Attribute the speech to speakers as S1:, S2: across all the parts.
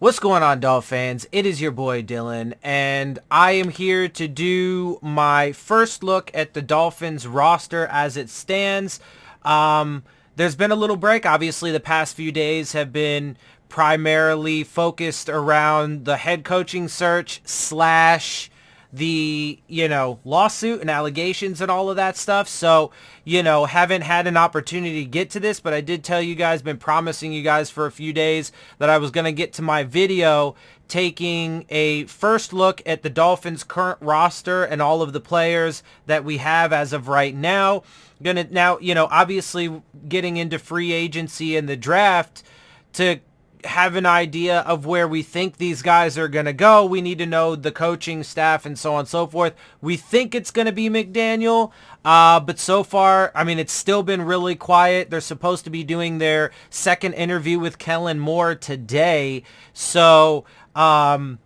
S1: What's going on, Dolphins? It is your boy Dillon, and I am here to do my first look at the Dolphins roster as it stands. There's been a little break. Obviously, the past few days have been primarily focused around the head coaching search slash the, lawsuit and allegations and all of that stuff. So, haven't had an opportunity to get to this, but I did tell you guys, been promising you guys for a few days that I was going to get to my video taking a first look at the Dolphins' current roster and all of the players that we have as of right now. Obviously getting into free agency and the draft to have an idea of where we think these guys are going to go. We need to know the coaching staff and so on and so forth. We think it's going to be McDaniel, but so far, it's still been really quiet. They're supposed to be doing their second interview with Kellen Moore today. So, we'll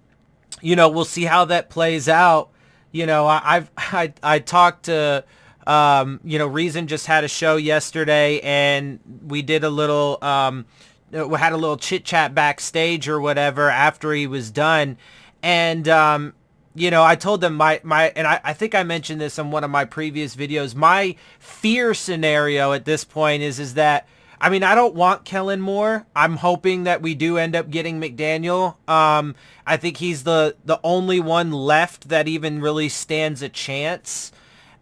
S1: see how that plays out. I talked to, Reason just had a show yesterday, and we did a little, we had a little chit chat backstage or whatever after he was done. And, I told them I think I mentioned this in one of my previous videos. My fear scenario at this point is that, I don't want Kellen Moore. I'm hoping that we do end up getting McDaniel. I think he's the only one left that even really stands a chance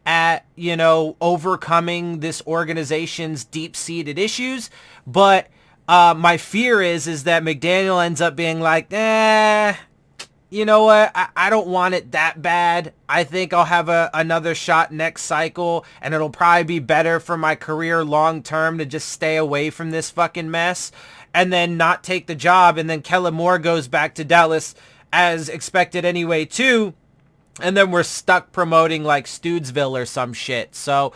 S1: at, overcoming this organization's deep-seated issues. But my fear is that McDaniel ends up being like, you know what? I don't want it that bad. I think I'll have another shot next cycle, and it'll probably be better for my career long term to just stay away from this fucking mess and then not take the job. And then Kellen Moore goes back to Dallas as expected anyway too. And then we're stuck promoting like Stoodsville or some shit. So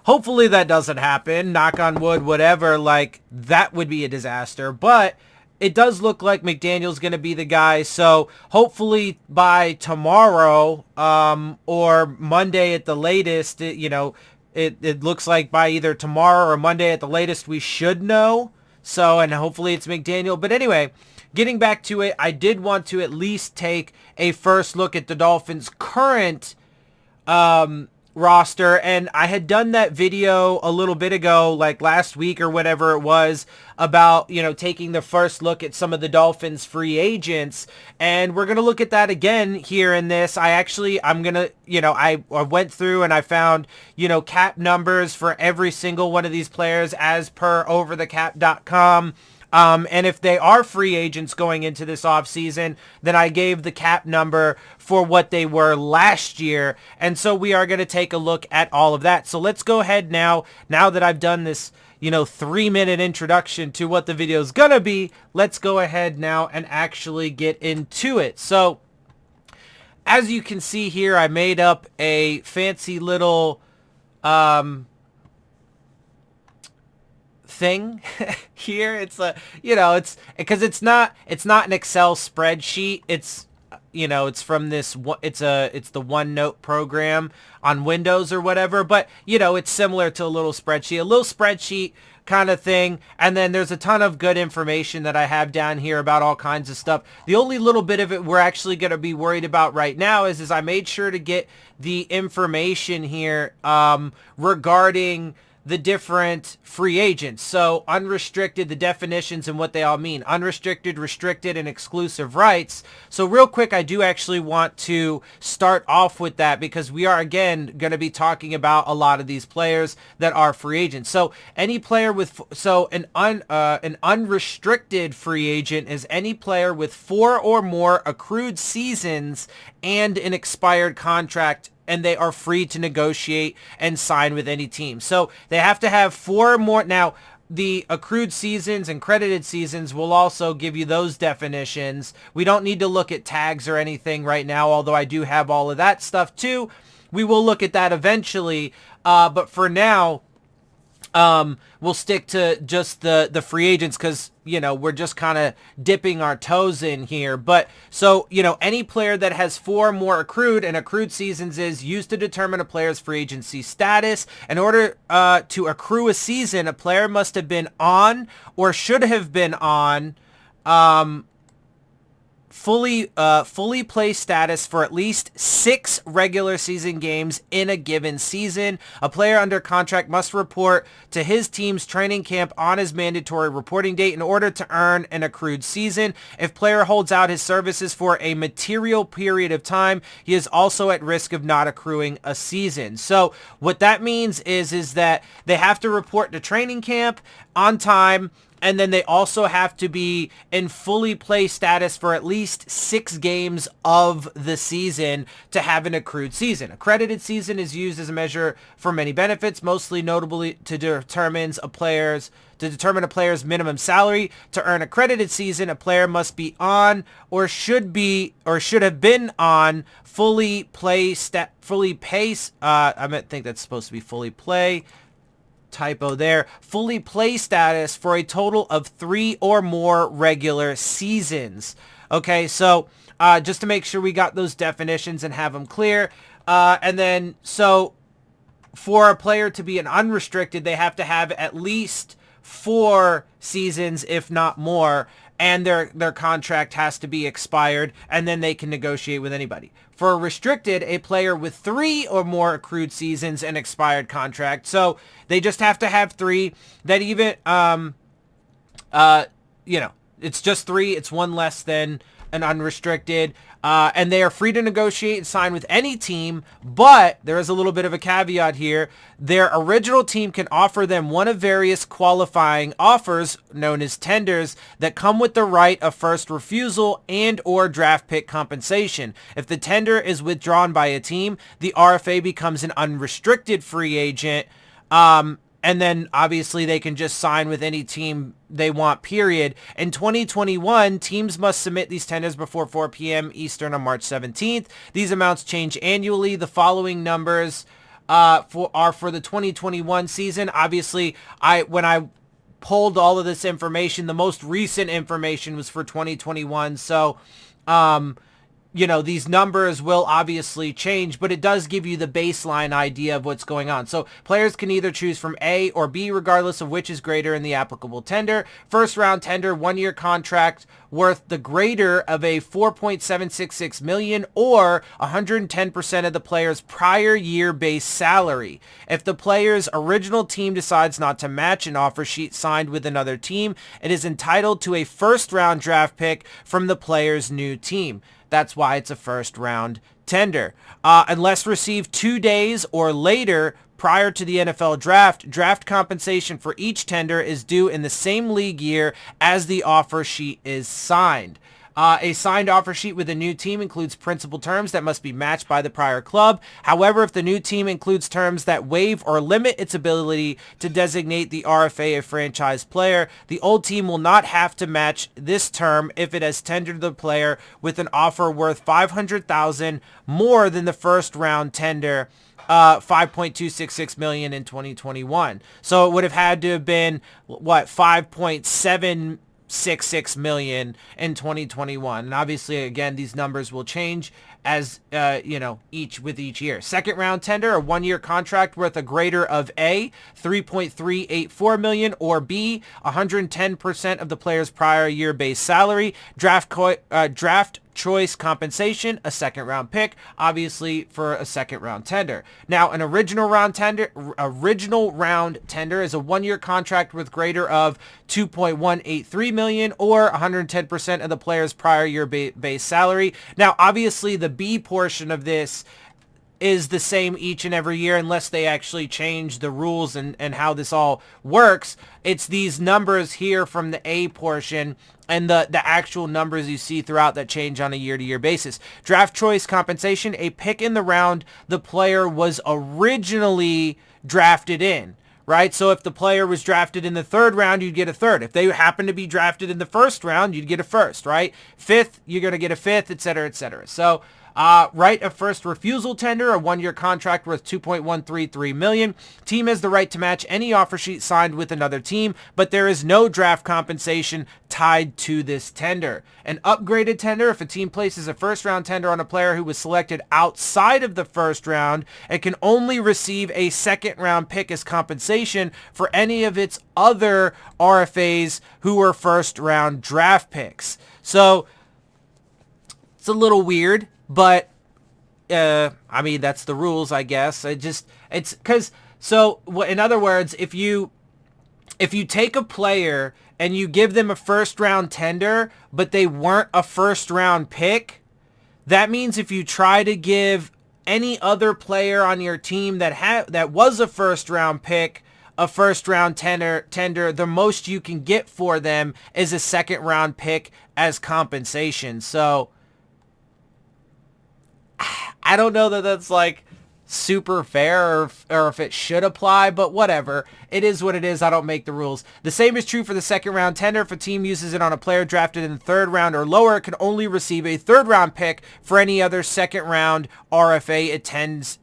S1: hopefully that doesn't happen. Knock on wood, whatever. Like, that would be a disaster. But it does look like McDaniel's going to be the guy. So hopefully by tomorrow or Monday at the latest, it looks like by either tomorrow or Monday at the latest, we should know. So, and hopefully it's McDaniel. But anyway, getting back to it, I did want to at least take a first look at the Dolphins' current roster, and I had done that video a little bit ago, like last week or whatever it was, about, taking the first look at some of the Dolphins free agents, and we're going to look at that again here in this. I went through and I found, cap numbers for every single one of these players as per overthecap.com. And if they are free agents going into this offseason, then I gave the cap number for what they were last year. And so we are going to take a look at all of that. So let's go ahead now that I've done this, 3-minute introduction to what the video is going to be, let's go ahead now and actually get into it. So as you can see here, I made up a fancy little, thing here. It's it's because it's not an Excel spreadsheet. It's it's from this it's the OneNote program on Windows or whatever, but it's similar to a little spreadsheet kind of thing. And then there's a ton of good information that I have down here about all kinds of stuff. The only little bit of it we're actually going to be worried about right now is I made sure to get the information here regarding the different free agents. So unrestricted, the definitions and what they all mean. Unrestricted, restricted, and exclusive rights. So real quick, I do actually want to start off with that because we are, again, going to be talking about a lot of these players that are free agents. So any player with, an unrestricted free agent is any player with 4 or more accrued seasons and an expired contract, and they are free to negotiate and sign with any team. So they have to have 4 or more. Now, the accrued seasons and credited seasons will also give you those definitions. We don't need to look at tags or anything right now, although I do have all of that stuff too. We will look at that eventually. But for now, we'll stick to just the free agents because, we're just kind of dipping our toes in here. But so, any player that has 4 or more accrued, and accrued seasons is used to determine a player's free agency status. In order to accrue a season, a player must have been on or should have been on fully play status for at least 6 regular season games in a given season. A player under contract must report to his team's training camp on his mandatory reporting date in order to earn an accrued season. If player holds out his services for a material period of time, he is also at risk of not accruing a season. So what that means is that they have to report to training camp on time, and then they also have to be in fully play status for at least 6 games of the season to have an accrued season. Accredited season is used as a measure for many benefits, mostly notably to determine a player's minimum salary. To earn accredited season, a player must be on or should have been on fully pay. I think that's supposed to be fully play. Typo there. Fully play status for a total of 3 or more regular seasons. Okay, so just to make sure we got those definitions and have them clear. And then, so for a player to be an unrestricted, they have to have at least 4 seasons, if not more, and their contract has to be expired, and then they can negotiate with anybody. For a restricted, a player with 3 or more accrued seasons and expired contract. So they just have to have 3. That even, it's just 3. It's 1 less than an unrestricted. And they are free to negotiate and sign with any team, but there is a little bit of a caveat here. Their original team can offer them one of various qualifying offers, known as tenders, that come with the right of first refusal and or draft pick compensation. If the tender is withdrawn by a team, the RFA becomes an unrestricted free agent. And then obviously they can just sign with any team they want, period. In 2021, teams must submit these tenders before 4 p.m. Eastern on March 17th. These amounts change annually. The following numbers are for the 2021 season. Obviously, when I pulled all of this information, the most recent information was for 2021. So, these numbers will obviously change, but it does give you the baseline idea of what's going on. So players can either choose from A or B, regardless of which is greater in the applicable tender. First round tender, 1-year contract worth the greater of a $4.766 million or 110% of the player's prior year base salary. If the player's original team decides not to match an offer sheet signed with another team, it is entitled to a first round draft pick from the player's new team. That's why it's a first round tender. Unless received 2 days or later prior to the NFL draft, draft compensation for each tender is due in the same league year as the offer sheet is signed. A signed offer sheet with a new team includes principal terms that must be matched by the prior club. However, if the new team includes terms that waive or limit its ability to designate the RFA a franchise player, the old team will not have to match this term if it has tendered the player with an offer worth $500,000 more than the first round tender, $5.266 million in 2021. So it would have had to have been $5.766 million in 2021. And obviously, again, these numbers will change as each year. Second round tender, a 1-year contract worth a greater of A, $3.384 million, or B, 110% of the player's prior year base salary. Draft choice compensation, a second round pick, obviously for a second round tender. Now, an original round tender is a 1-year contract with greater of $2.183 million or 110% of the player's prior year base salary. Now, obviously, the B portion of this is the same each and every year unless they actually change the rules and how this all works. It's these numbers here from the A portion and the actual numbers you see throughout that change on a year-to-year basis. Draft choice compensation, a pick in the round the player was originally drafted in. Right? So if the player was drafted in the 3rd round, you'd get a 3rd. If they happen to be drafted in the 1st round, you'd get a 1st, right? 5th, you're going to get a 5th, et cetera, et cetera. So right of first refusal tender, a 1-year contract worth $2.133 million. Team has the right to match any offer sheet signed with another team, but there is no draft compensation tied to this tender. An upgraded tender, if a team places a first-round tender on a player who was selected outside of the 1st round, it can only receive a second-round pick as compensation for any of its other RFAs who were first-round draft picks. So It's a little weird, but I mean, that's the rules, I guess. It's because, so in other words, if you take a player and you give them a first round tender, but they weren't a first round pick, that means if you try to give any other player on your team that was a first round pick a first round tender, the most you can get for them is a second round pick as compensation. So I don't know that that's like super fair or if it should apply, but whatever. It is what it is. I don't make the rules. The same is true for the second round tender. If a team uses it on a player drafted in the third round or lower, it can only receive a third round pick for any other second round RFA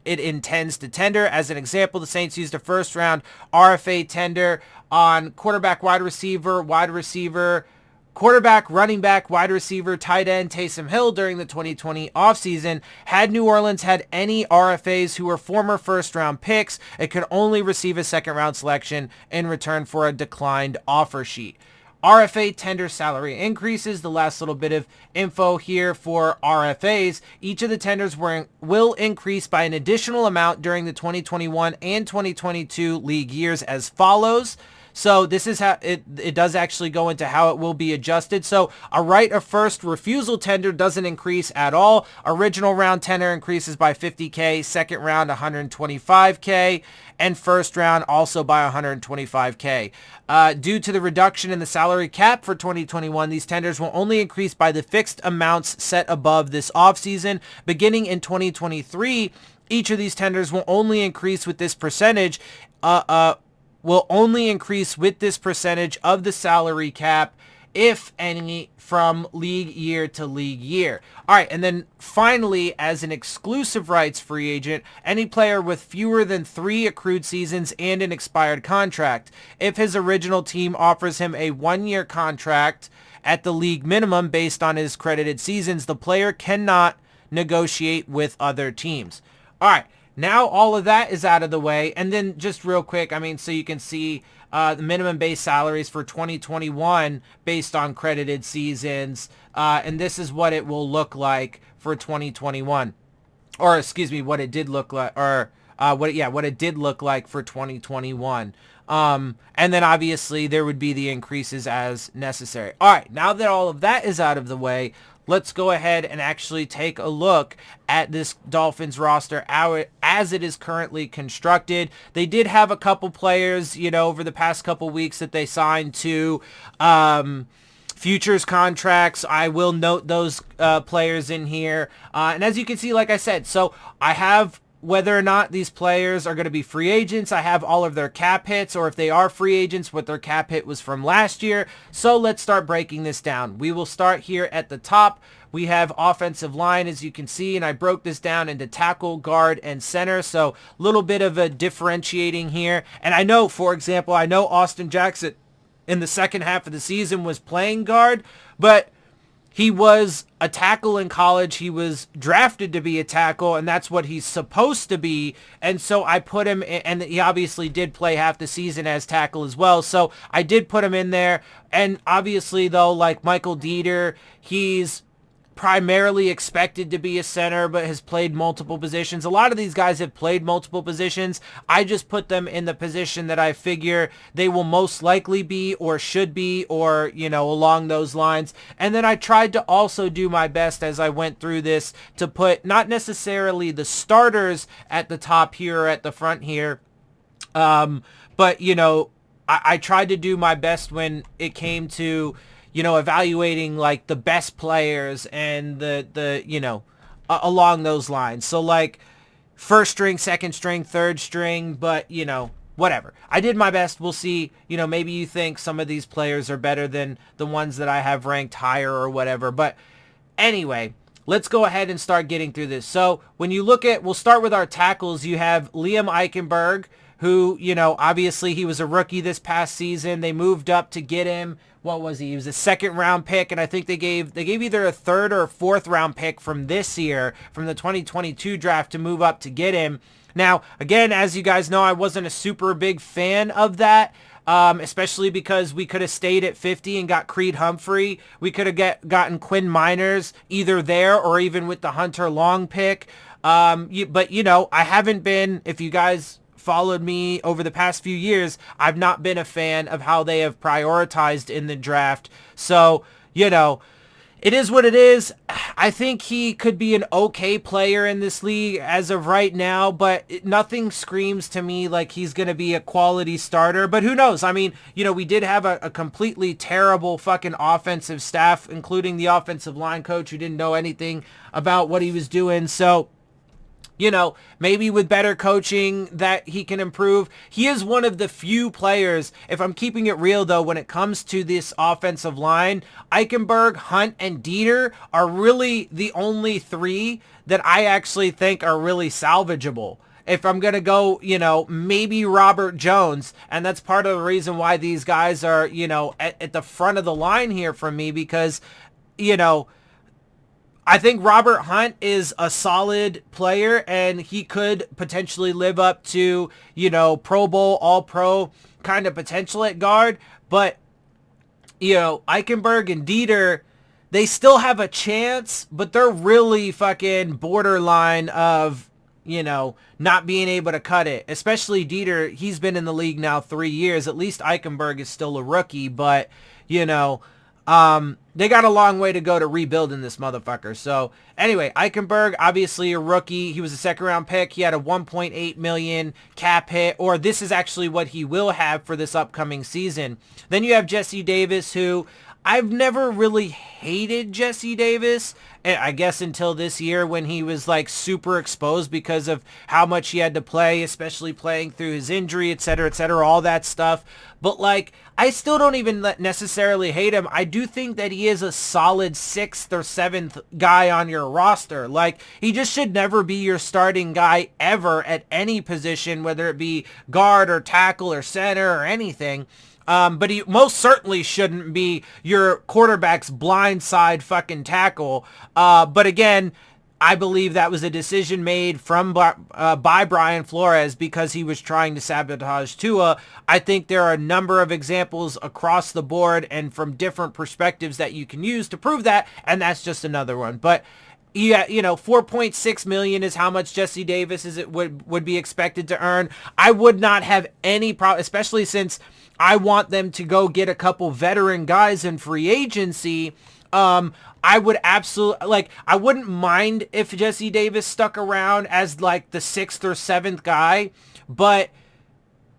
S1: it intends to tender. As an example, the Saints used a first round RFA tender on quarterback, wide receiver, quarterback, running back, wide receiver, tight end Taysom Hill during the 2020 offseason. Had New Orleans had any RFAs who were former first-round picks, it could only receive a second-round selection in return for a declined offer sheet. RFA tender salary increases. The last little bit of info here for RFAs. Each of the tenders will increase by an additional amount during the 2021 and 2022 league years as follows. So this is how it does actually go into how it will be adjusted. So a right of first refusal tender doesn't increase at all. Original round tender increases by $50K, second round $125K, and first round also by $125K. Due to the reduction in the salary cap for 2021, these tenders will only increase by the fixed amounts set above this offseason. Beginning in 2023, each of these tenders will only increase with this percentage of the salary cap, if any, from league year to league year. All right, and then finally, as an exclusive rights free agent, any player with fewer than 3 accrued seasons and an expired contract. If his original team offers him a 1-year contract at the league minimum based on his credited seasons, the player cannot negotiate with other teams. All right. Now all of that is out of the way, and then just real quick, I mean, so you can see the minimum base salaries for 2021 based on credited seasons, and this is what it will look like for 2021, or excuse me, what it did look like, or what it did look like for 2021. And then obviously there would be the increases as necessary. All right, now that all of that is out of the way, let's go ahead and actually take a look at this Dolphins roster as it is currently constructed. They did have a couple players, over the past couple weeks that they signed to futures contracts. I will note those players in here. And as you can see, like I said, so I have whether or not these players are going to be free agents. I have all of their cap hits, or if they are free agents, what their cap hit was from last year. So let's start breaking this down. We will start here at the top. We have offensive line, as you can see, and I broke this down into tackle, guard, and center. So a little bit of a differentiating here. And I know, for example, Austin Jackson in the second half of the season was playing guard, but he was a tackle in college. He was drafted to be a tackle, and that's what he's supposed to be. And so I put him in, and he obviously did play half the season as tackle as well. So I did put him in there. And obviously, though, like Michael Dieter, he's primarily expected to be a center, but has played multiple positions. A lot of these guys have played multiple positions. I just put them in the position that I figure they will most likely be, or should be, or, along those lines. And then I tried to also do my best as I went through this to put not necessarily the starters at the top here or at the front here, but, I tried to do my best when it came to evaluating like the best players and the along those lines. So like first string, second string, third string, but whatever. I did my best. We'll see. Maybe you think some of these players are better than the ones that I have ranked higher or whatever. But anyway, let's go ahead and start getting through this. So when you look at, we'll start with our tackles. You have Liam Eichenberg, who, obviously he was a rookie this past season. They moved up to get him. What was he? He was a second round pick, and I think they gave either a third or a fourth round pick from this year, from the 2022 draft, to move up to get him. Now, again, as you guys know, I wasn't a super big fan of that. especially because we could have stayed at 50 and got Creed Humphrey. We could have gotten Quinn Miners either there or even with the Hunter Long pick. But, I haven't been, if you guys followed me over the past few years, I've not been a fan of how they have prioritized in the draft. So, it is what it is. I think he could be an okay player in this league as of right now, but nothing screams to me like he's going to be a quality starter. But who knows? I mean, we did have a completely terrible fucking offensive staff, including the offensive line coach who didn't know anything about what he was doing. So, maybe with better coaching that he can improve. He is one of the few players, if I'm keeping it real though, when it comes to this offensive line, Eichenberg, Hunt, and Dieter are really the only three that I actually think are really salvageable. If I'm going to go, maybe Robert Jones. And that's part of the reason why these guys are, at the front of the line here for me because, I think Robert Hunt is a solid player and he could potentially live up to, Pro Bowl, All-Pro kind of potential at guard. But, Eichenberg and Dieter, they still have a chance, but they're really fucking borderline of, not being able to cut it. Especially Dieter, he's been in the league now 3 years. At least Eichenberg is still a rookie, but, they got a long way to go to rebuilding this motherfucker. So anyway, Eichenberg, obviously a rookie. He was a second round pick. He had a 1.8 million cap hit, or this is actually what he will have for this upcoming season. Then you have Jesse Davis, who I've never really hated Jesse Davis, I guess until this year when he was like super exposed because of how much he had to play, especially playing through his injury, etc., all that stuff. But like, I still don't even necessarily hate him. I do think that he is a solid 6th or 7th guy on your roster. Like, he just should never be your starting guy ever at any position, whether it be guard or tackle or center or anything. But he most certainly shouldn't be your quarterback's blindside fucking tackle. But again, I believe that was a decision made by Brian Flores because he was trying to sabotage Tua. I think there are a number of examples across the board and from different perspectives that you can use to prove that, and that's just another one. But yeah, 4.6 million is how much Jesse Davis would be expected to earn. I would not have any problem, especially since I want them to go get a couple veteran guys in free agency. I would absolutely, I wouldn't mind if Jesse Davis stuck around as like the 6th or 7th guy, but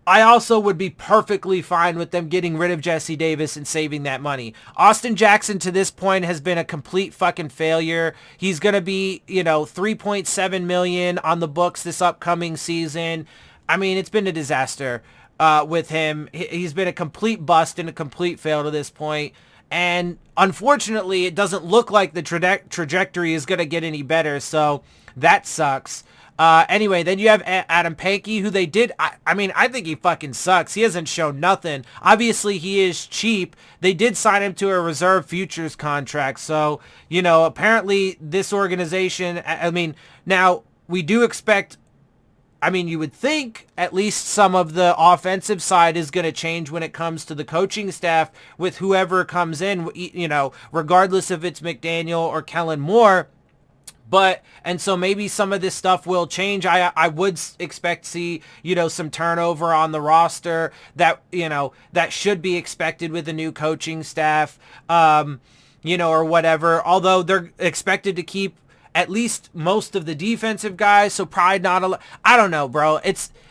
S1: I also would be perfectly fine with them getting rid of Jesse Davis and saving that money. Austin Jackson to this point has been a complete fucking failure. He's going to be, 3.7 million on the books this upcoming season. I mean, it's been a disaster with him. He's been a complete bust and a complete fail to this point. And unfortunately, it doesn't look like the trajectory is going to get any better. So that sucks. Anyway, then you have Adam Pankey, who they did. I think he fucking sucks. He hasn't shown nothing. Obviously, he is cheap. They did sign him to a reserve futures contract. So, apparently this organization, now we do expect, you would think at least some of the offensive side is going to change when it comes to the coaching staff with whoever comes in, regardless if it's McDaniel or Kellen Moore. And so maybe some of this stuff will change. I would expect to see, some turnover on the roster that should be expected with a new coaching staff, or whatever. Although they're expected to keep at least most of the defensive guys, so probably not a lot. I don't know, bro.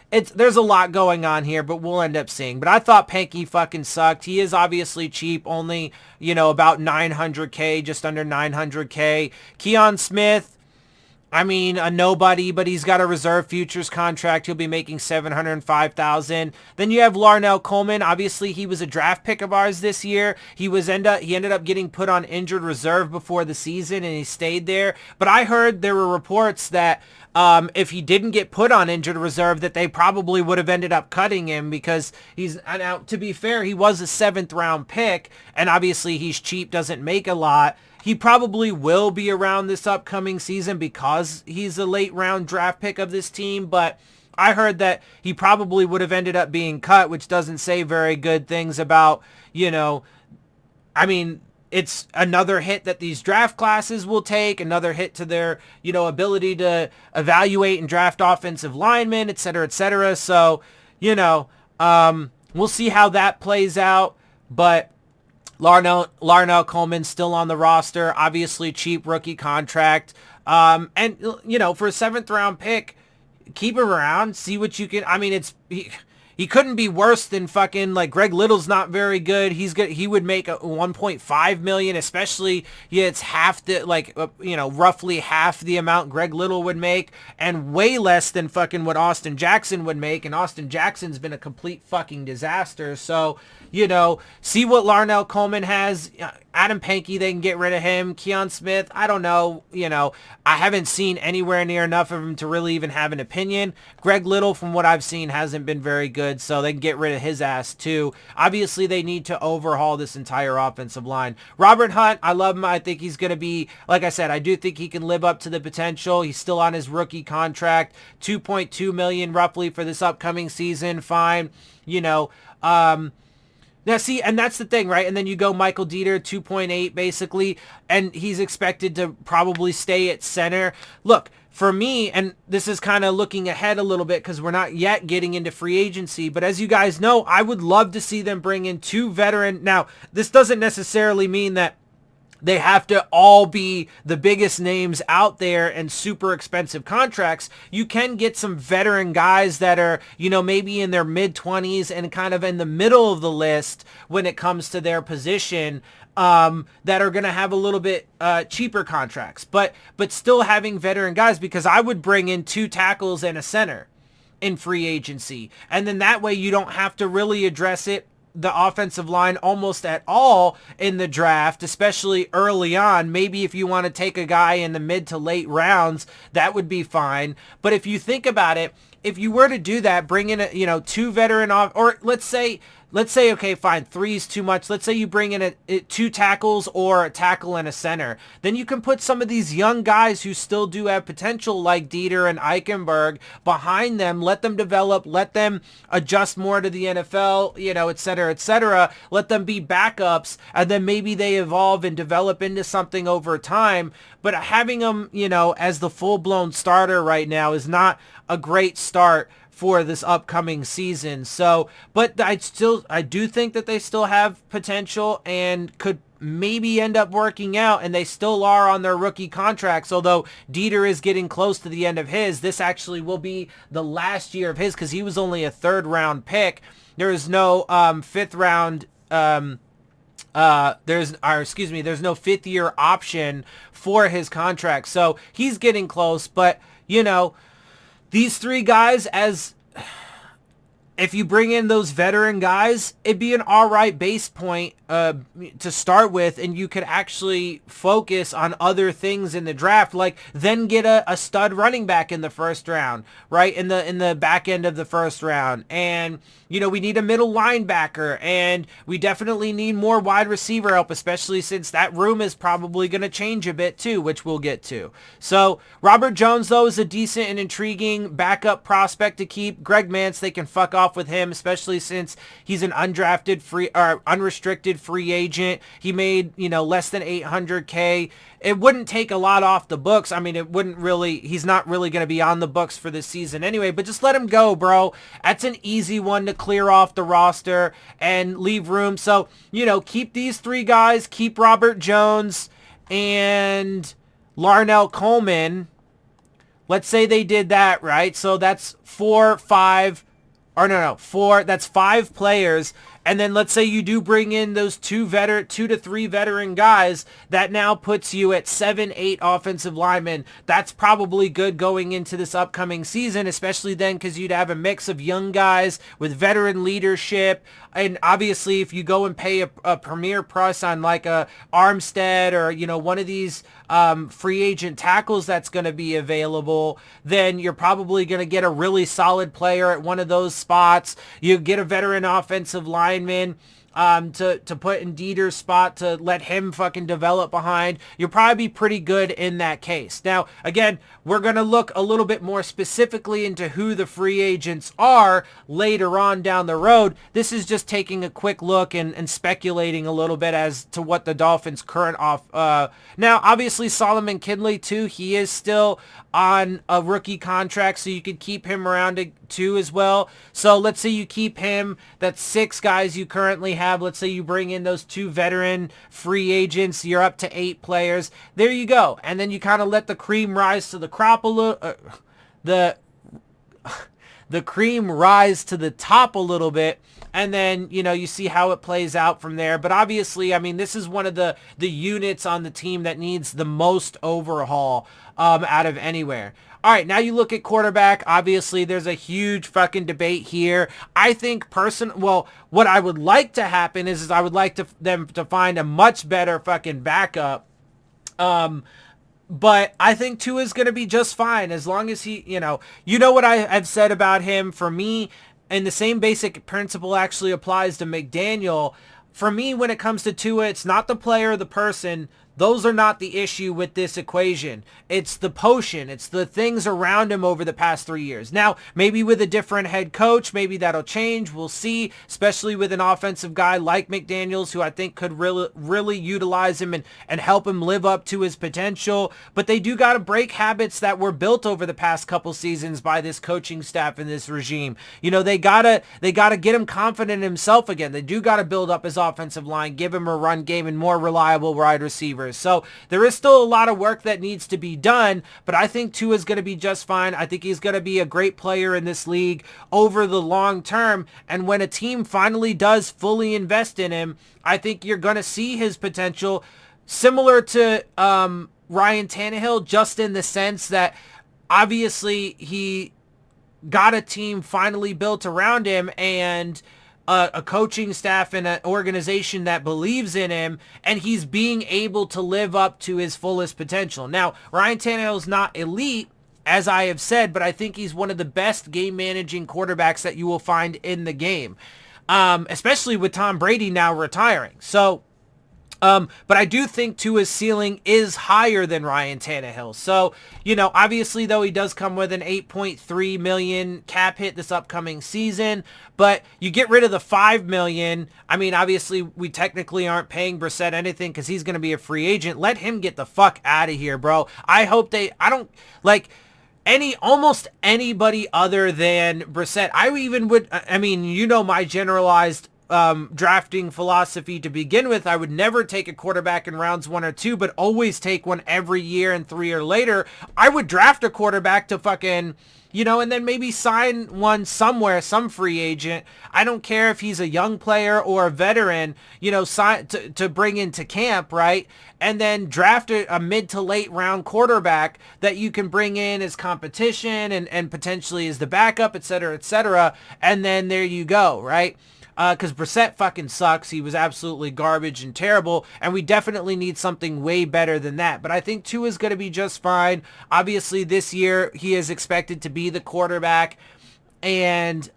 S1: There's a lot going on here, but we'll end up seeing. But I thought Pankey fucking sucked. He is obviously cheap, only, about $900K, just under $900K. Keon Smith, a nobody, but he's got a reserve futures contract. He'll be making $705,000. Then you have Larnell Coleman. Obviously, he was a draft pick of ours this year. He ended up getting put on injured reserve before the season, and he stayed there. But I heard there were reports that if he didn't get put on injured reserve, that they probably would have ended up cutting him because now, to be fair, he was a 7th round pick, and obviously he's cheap, doesn't make a lot. He probably will be around this upcoming season because he's a late round draft pick of this team, but I heard that he probably would have ended up being cut, which doesn't say very good things about, I mean, it's another hit that these draft classes will take, another hit to their, ability to evaluate and draft offensive linemen, et cetera, et cetera. So, we'll see how that plays out. But Larnell Coleman still on the roster, obviously cheap rookie contract. And, for a 7th round pick, keep him around, see what you can. I mean, he couldn't be worse than fucking, like, Greg Little's not very good. He would make a 1.5 million, especially it's half the, roughly half the amount Greg Little would make, and way less than fucking what Austin Jackson would make. And Austin Jackson's been a complete fucking disaster. So, see what Larnell Coleman has. Adam Pankey, they can get rid of him. Keon Smith, I don't know. I haven't seen anywhere near enough of him to really even have an opinion. Greg Little, from what I've seen, hasn't been very good, so they can get rid of his ass too. Obviously, they need to overhaul this entire offensive line. Robert Hunt, I love him. I think he's going to be, like I said, I do think he can live up to the potential. He's still on his rookie contract, $2.2 million roughly for this upcoming season. Fine, Now, see, and that's the thing, right? And then you go Michael Dieter, 2.8 basically, and he's expected to probably stay at center. Look, for me, and this is kind of looking ahead a little bit because we're not yet getting into free agency, but as you guys know, I would love to see them bring in 2 veteran. Now, this doesn't necessarily mean that they have to all be the biggest names out there and super expensive contracts. You can get some veteran guys that are, maybe in their mid-20s and kind of in the middle of the list when it comes to their position, that are going to have a little bit cheaper contracts. But still having veteran guys, because I would bring in 2 tackles and a center in free agency. And then that way you don't have to really address the offensive line almost at all in the draft, especially early on. Maybe if you want to take a guy in the mid to late rounds, that would be fine. But if you think about it, if you were to do that, bring in 2 veteran off, or let's say, okay, fine, 3 is too much. Let's say you bring in 2 tackles or a tackle and a center. Then you can put some of these young guys who still do have potential, like Dieter and Eichenberg, behind them. Let them develop. Let them adjust more to the NFL, et cetera, et cetera. Let them be backups, and then maybe they evolve and develop into something over time. But having them, as the full-blown starter right now is not a great start for this upcoming season. So, but I do think that they still have potential and could maybe end up working out, and they still are on their rookie contracts. Although Dieter is getting close to the end of his, this actually will be the last year of his because he was only a 3rd round pick. There is no 5th round there's no 5th year option for his contract. So he's getting close, but these 3 guys, if you bring in those veteran guys, it'd be an all right base point to start with, and you could actually focus on other things in the draft, like then get a stud running back in the 1st round, right, in the back end of the 1st round. And we need a middle linebacker, and we definitely need more wide receiver help, especially since that room is probably going to change a bit too, which we'll get to. So Robert Jones, though, is a decent and intriguing backup prospect to keep. Greg Mance, they can fuck off with him, especially since he's an undrafted unrestricted free agent. He made, less than $800K. It wouldn't take a lot off the books. I mean, he's not really going to be on the books for this season anyway, but just let him go, bro. That's an easy one to clear off the roster and leave room. So, keep these 3 guys, keep Robert Jones and Larnell Coleman. Let's say they did that, right? So that's 4, 5, or no, 4, that's 5 players. And then let's say you do bring in those 2 to 3 veteran guys. That now puts you at 7, 8 offensive linemen. That's probably good going into this upcoming season, especially then because you'd have a mix of young guys with veteran leadership. And obviously, if you go and pay a premier price on like a Armstead or, one of these free agent tackles that's going to be available, then you're probably going to get a really solid player at one of those spots. You get a veteran offensive lineman. to put in Dieter's spot to let him fucking develop behind, you'll probably be pretty good in that case. Now, again, we're going to look a little bit more specifically into who the free agents are later on down the road. This is just taking a quick look and speculating a little bit as to what the Dolphins' current now, obviously, Solomon Kindley, too, he is still on a rookie contract, so you could keep him around too as well. So let's say you keep him, that's 6 guys you currently have. Let's say you bring in those 2 veteran free agents, you're up to 8 players. There you go. And then you kind of let the cream rise to the crop a little, the cream rise to the top a little bit, and then, you know, you see how it plays out from there. But obviously, I mean, this is one of the units on the team that needs the most overhaul out of anywhere. All right, now you look at quarterback. Obviously, there's a huge fucking debate here. I think what I would like to happen is I would like them to find a much better fucking backup. But I think Tua is going to be just fine as long as he, you know what I've said about him. For me, and the same basic principle actually applies to McDaniel. For me, when it comes to Tua, it's not the player or the person. Those are not the issue with this equation. It's the potion. It's the things around him over the past 3 years. Now, maybe with a different head coach, maybe that'll change. We'll see, especially with an offensive guy like McDaniels, who I think could really utilize him and help him live up to his potential. But they do got to break habits that were built over the past couple seasons by this coaching staff and this regime. You know, they gotta get him confident in himself again. They do got to build up his offensive line, give him a run game and more reliable wide receivers. So there is still a lot of work that needs to be done, but I think Tua is going to be just fine. I think he's going to be a great player in this league over the long term. And when a team finally does fully invest in him, I think you're going to see his potential similar to Ryan Tannehill, just in the sense that obviously he got a team finally built around him and a coaching staff and an organization that believes in him, and he's being able to live up to his fullest potential. Now, Ryan Tannehill's not elite, as I have said, but I think he's one of the best game-managing quarterbacks that you will find in the game, especially with Tom Brady now retiring. So, but I do think Tua's ceiling is higher than Ryan Tannehill. So, you know, obviously, though, he does come with an $8.3 million cap hit this upcoming season, but you get rid of the $5 million. I mean, obviously, we technically aren't paying Brissett anything because he's going to be a free agent. Let him get the fuck out of here, bro. I don't, like, almost anybody other than Brissett. I mean, you know my generalized drafting philosophy to begin with. I would never take a quarterback in rounds 1 or 2, but always take one every year and 3 or later. I would draft a quarterback to fucking, you know, and then maybe sign one somewhere, some free agent. I don't care if he's a young player or a veteran, you know, sign to bring into camp, right? And then draft a mid to late round quarterback that you can bring in as competition and potentially as the backup, et cetera, et cetera. And then there you go, right? Because Brissett fucking sucks. He was absolutely garbage and terrible, and we definitely need something way better than that. But I think Tua is going to be just fine. Obviously, this year, he is expected to be the quarterback, and,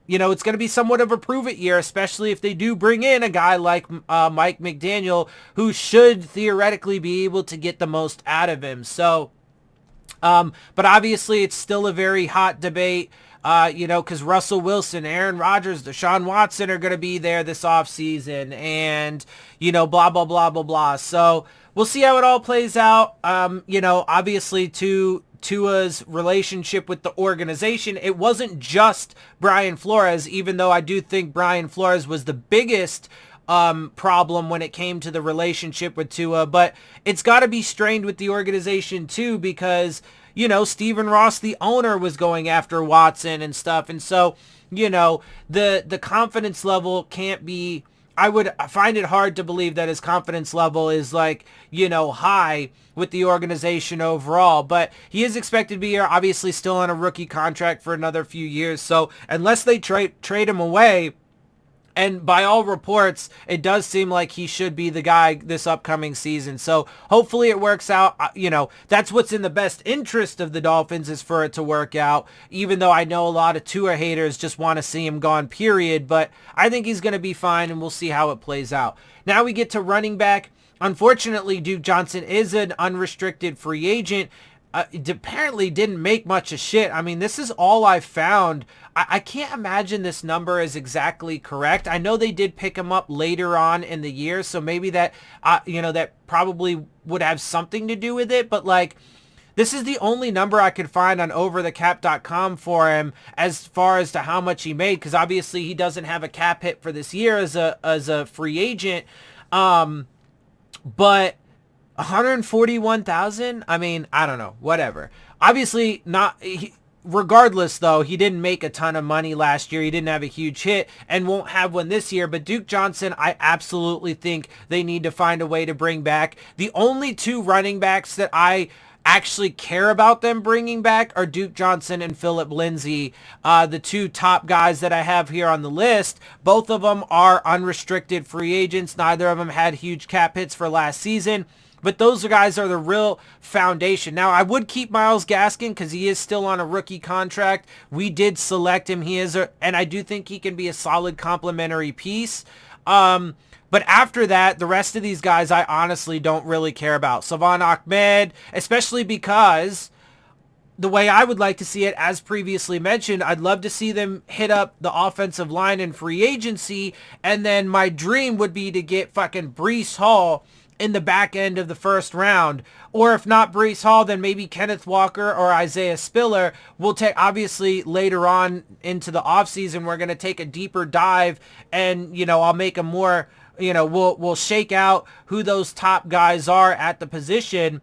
S1: you know, it's going to be somewhat of a prove-it year, especially if they do bring in a guy like Mike McDaniel, who should theoretically be able to get the most out of him. So, but obviously, it's still a very hot debate. You know, because Russell Wilson, Aaron Rodgers, Deshaun Watson are going to be there this offseason, and, you know, blah, blah, blah, blah, blah. So we'll see how it all plays out. You know, obviously Tua's relationship with the organization, it wasn't just Brian Flores, even though I do think Brian Flores was the biggest problem when it came to the relationship with Tua, but it's got to be strained with the organization too, because, you know, Stephen Ross, the owner, was going after Watson and stuff. And so, you know, the confidence level can't be, I find it hard to believe that his confidence level is like, you know, high with the organization overall. But he is expected to be here, obviously still on a rookie contract for another few years. So unless they trade him away, And by all reports, it does seem like he should be the guy this upcoming season. So hopefully it works out. That's what's in the best interest of the Dolphins, is for it to work out, even though I know a lot of Tua haters just want to see him gone, period. But I think he's going to be fine, and we'll see how it plays out. Now we get to running back. Unfortunately, Duke Johnson is an unrestricted free agent. Apparently didn't make much of shit. I mean, this is all I found. I can't imagine this number is exactly correct. I know they did pick him up later on in the year, so maybe that, that probably would have something to do with it. But like, this is the only number I could find on overthecap.com for him as far as to how much he made, because obviously he doesn't have a cap hit for this year as a free agent. But 141,000. I mean, I don't know, whatever. Obviously not. Regardless, though, he didn't make a ton of money last year. He didn't have a huge hit and won't have one this year. But Duke Johnson, I absolutely think they need to find a way to bring back. The only two running backs that I actually care about them bringing back are Duke Johnson and Phillip Lindsay, the two top guys that I have here on the list. Both of them are unrestricted free agents. Neither of them had huge cap hits for last season. But those guys are the real foundation. Now, I would keep Myles Gaskin because he is still on a rookie contract. We did select him. And I do think he can be a solid complementary piece. But after that, the rest of these guys I honestly don't really care about. Salvon Ahmed, especially because the way I would like to see it, as previously mentioned, I'd love to see them hit up the offensive line in free agency. And then my dream would be to get fucking Breece Hall in the back end of the first round. Or if not Breece Hall, then maybe Kenneth Walker or Isaiah Spiller. We'll take, obviously, later on into the offseason, we're going to take a deeper dive and, I'll make a more, we'll shake out who those top guys are at the position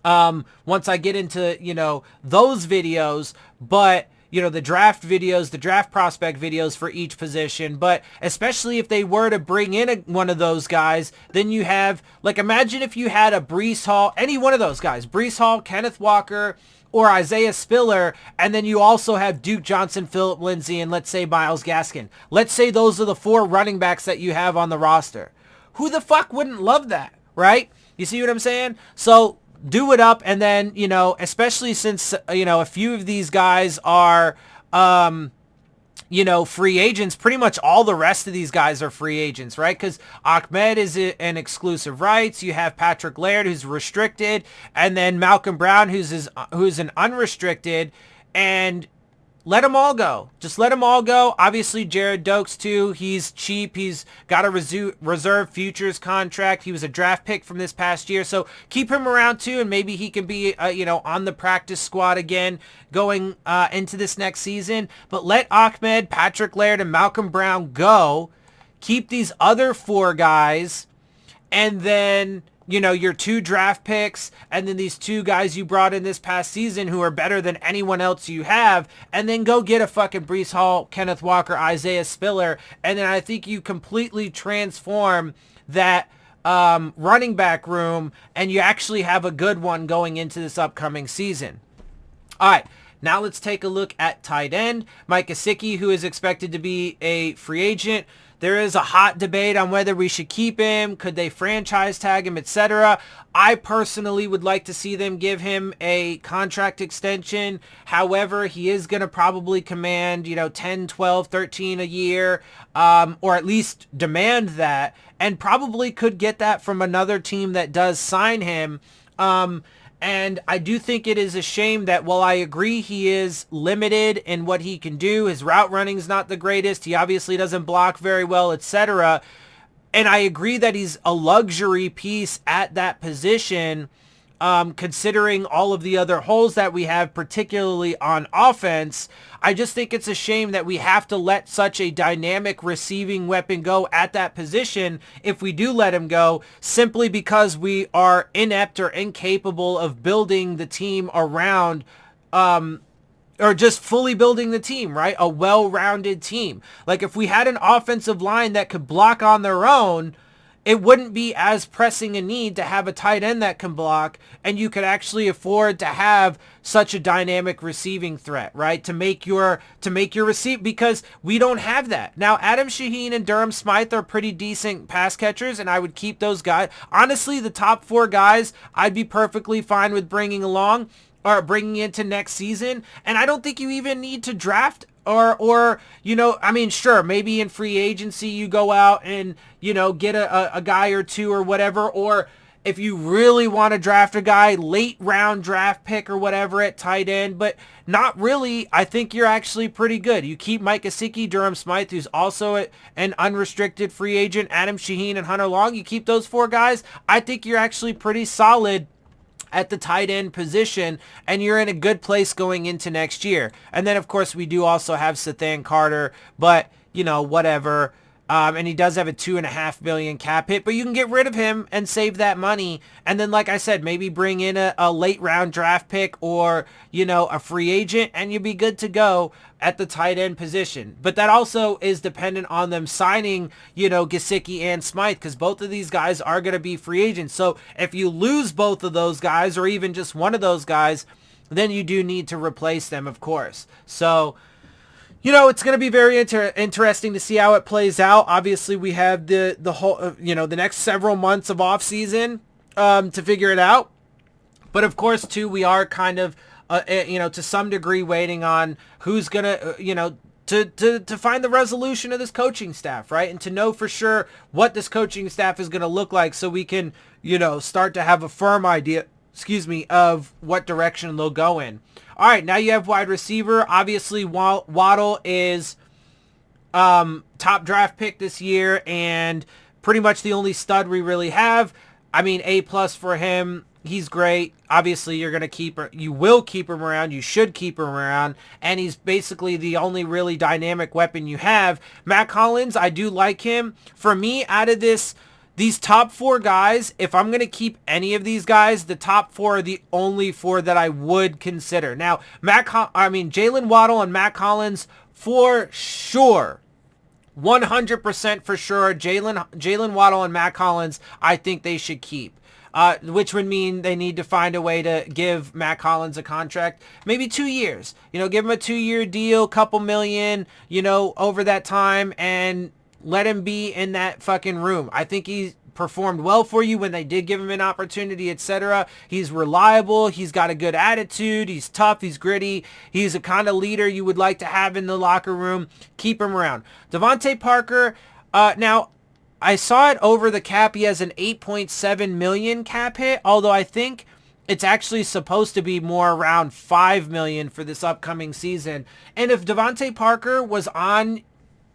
S1: once I get into, those videos. But the draft videos, the draft prospect videos for each position. But especially if they were to bring in one of those guys, then you have, like, imagine if you had a Breece Hall, any one of those guys, Breece Hall, Kenneth Walker, or Isaiah Spiller, and then you also have Duke Johnson, Phillip Lindsay, and let's say Myles Gaskin. Let's say those are the four running backs that you have on the roster. Who the fuck wouldn't love that, right? You see what I'm saying? So do it up, and then, especially since, a few of these guys are, free agents. Pretty much all the rest of these guys are free agents, right? Because Ahmed is an exclusive rights. You have Patrick Laird, who's restricted, and then Malcolm Brown, who's an unrestricted, and let them all go. Just let them all go. Obviously, Jared Dokes, too. He's cheap. He's got a reserve futures contract. He was a draft pick from this past year. So keep him around, too, and maybe he can be, on the practice squad again going into this next season. But let Ahmed, Patrick Laird, and Malcolm Brown go. Keep these other four guys, and then your two draft picks, and then these two guys you brought in this past season who are better than anyone else you have, and then go get a fucking Breece Hall, Kenneth Walker, Isaiah Spiller, and then I think you completely transform that running back room, and you actually have a good one going into this upcoming season. All right. Now let's take a look at tight end. Mike Gesicki, who is expected to be a free agent. There is a hot debate on whether we should keep him. Could they franchise tag him, etc.? I personally would like to see them give him a contract extension. However, he is going to probably command, 10, 12, 13 a year, or at least demand that, and probably could get that from another team that does sign him. And I do think it is a shame that while I agree he is limited in what he can do, his route running is not the greatest, he obviously doesn't block very well, etc. And I agree that he's a luxury piece at that position, considering all of the other holes that we have, particularly on offense. I just think it's a shame that we have to let such a dynamic receiving weapon go at that position, if we do let him go, simply because we are inept or incapable of building the team around, or just fully building the team, right? A well-rounded team. Like if we had an offensive line that could block on their own, it wouldn't be as pressing a need to have a tight end that can block, and you could actually afford to have such a dynamic receiving threat, right? To make your receive, because we don't have that. Now, Adam Shaheen and Durham Smythe are pretty decent pass catchers, and I would keep those guys. Honestly, the top 4 guys, I'd be perfectly fine with bringing along or bringing into next season, and I don't think you even need to draft or I mean, sure, maybe in free agency you go out and, get a guy or two or whatever, or if you really want to draft a guy, late round draft pick or whatever at tight end, but not really. I think you're actually pretty good. You keep Mike Gesicki, Durham Smythe, who's also an unrestricted free agent, Adam Shaheen and Hunter Long. You keep those 4 guys. I think you're actually pretty solid at the tight end position, and you're in a good place going into next year. And then, of course, we do also have Sathan Carter, but, whatever. And he does have a $2.5 million cap hit, but you can get rid of him and save that money. And then, like I said, maybe bring in a late round draft pick or, a free agent, and you'll be good to go at the tight end position. But that also is dependent on them signing, Gesicki and Smythe, because both of these guys are going to be free agents. So if you lose both of those guys, or even just one of those guys, then you do need to replace them, of course. So, it's going to be very interesting to see how it plays out. Obviously, we have the whole, the next several months of off season to figure it out. But of course, too, we are kind of, to some degree waiting on who's going to, to find the resolution of this coaching staff, right? And to know for sure what this coaching staff is going to look like, so we can, start to have a firm idea, of what direction they'll go in. All right, now you have wide receiver. Obviously, Waddle is top draft pick this year and pretty much the only stud we really have. I mean, A+ for him. He's great. Obviously, you will keep him around. You should keep him around. And he's basically the only really dynamic weapon you have. Matt Collins, I do like him. For me, out of these top 4 guys, if I'm going to keep any of these guys, the top 4 are the only 4 that I would consider. Now, Jalen Waddle and Matt Collins, for sure. 100% for sure. Jalen Waddle and Matt Collins, I think they should keep. Which would mean they need to find a way to give Matt Collins a contract, maybe 2 years. Give him a 2-year deal, couple million, over that time, and let him be in that fucking room. I think he performed well for you when they did give him an opportunity, etc. He's reliable. He's got a good attitude. He's tough. He's gritty. He's a kind of leader you would like to have in the locker room. Keep him around. Devontae Parker, now, I saw it over the cap. He has an $8.7 million cap hit, although I think it's actually supposed to be more around $5 million for this upcoming season. And if Devontae Parker was on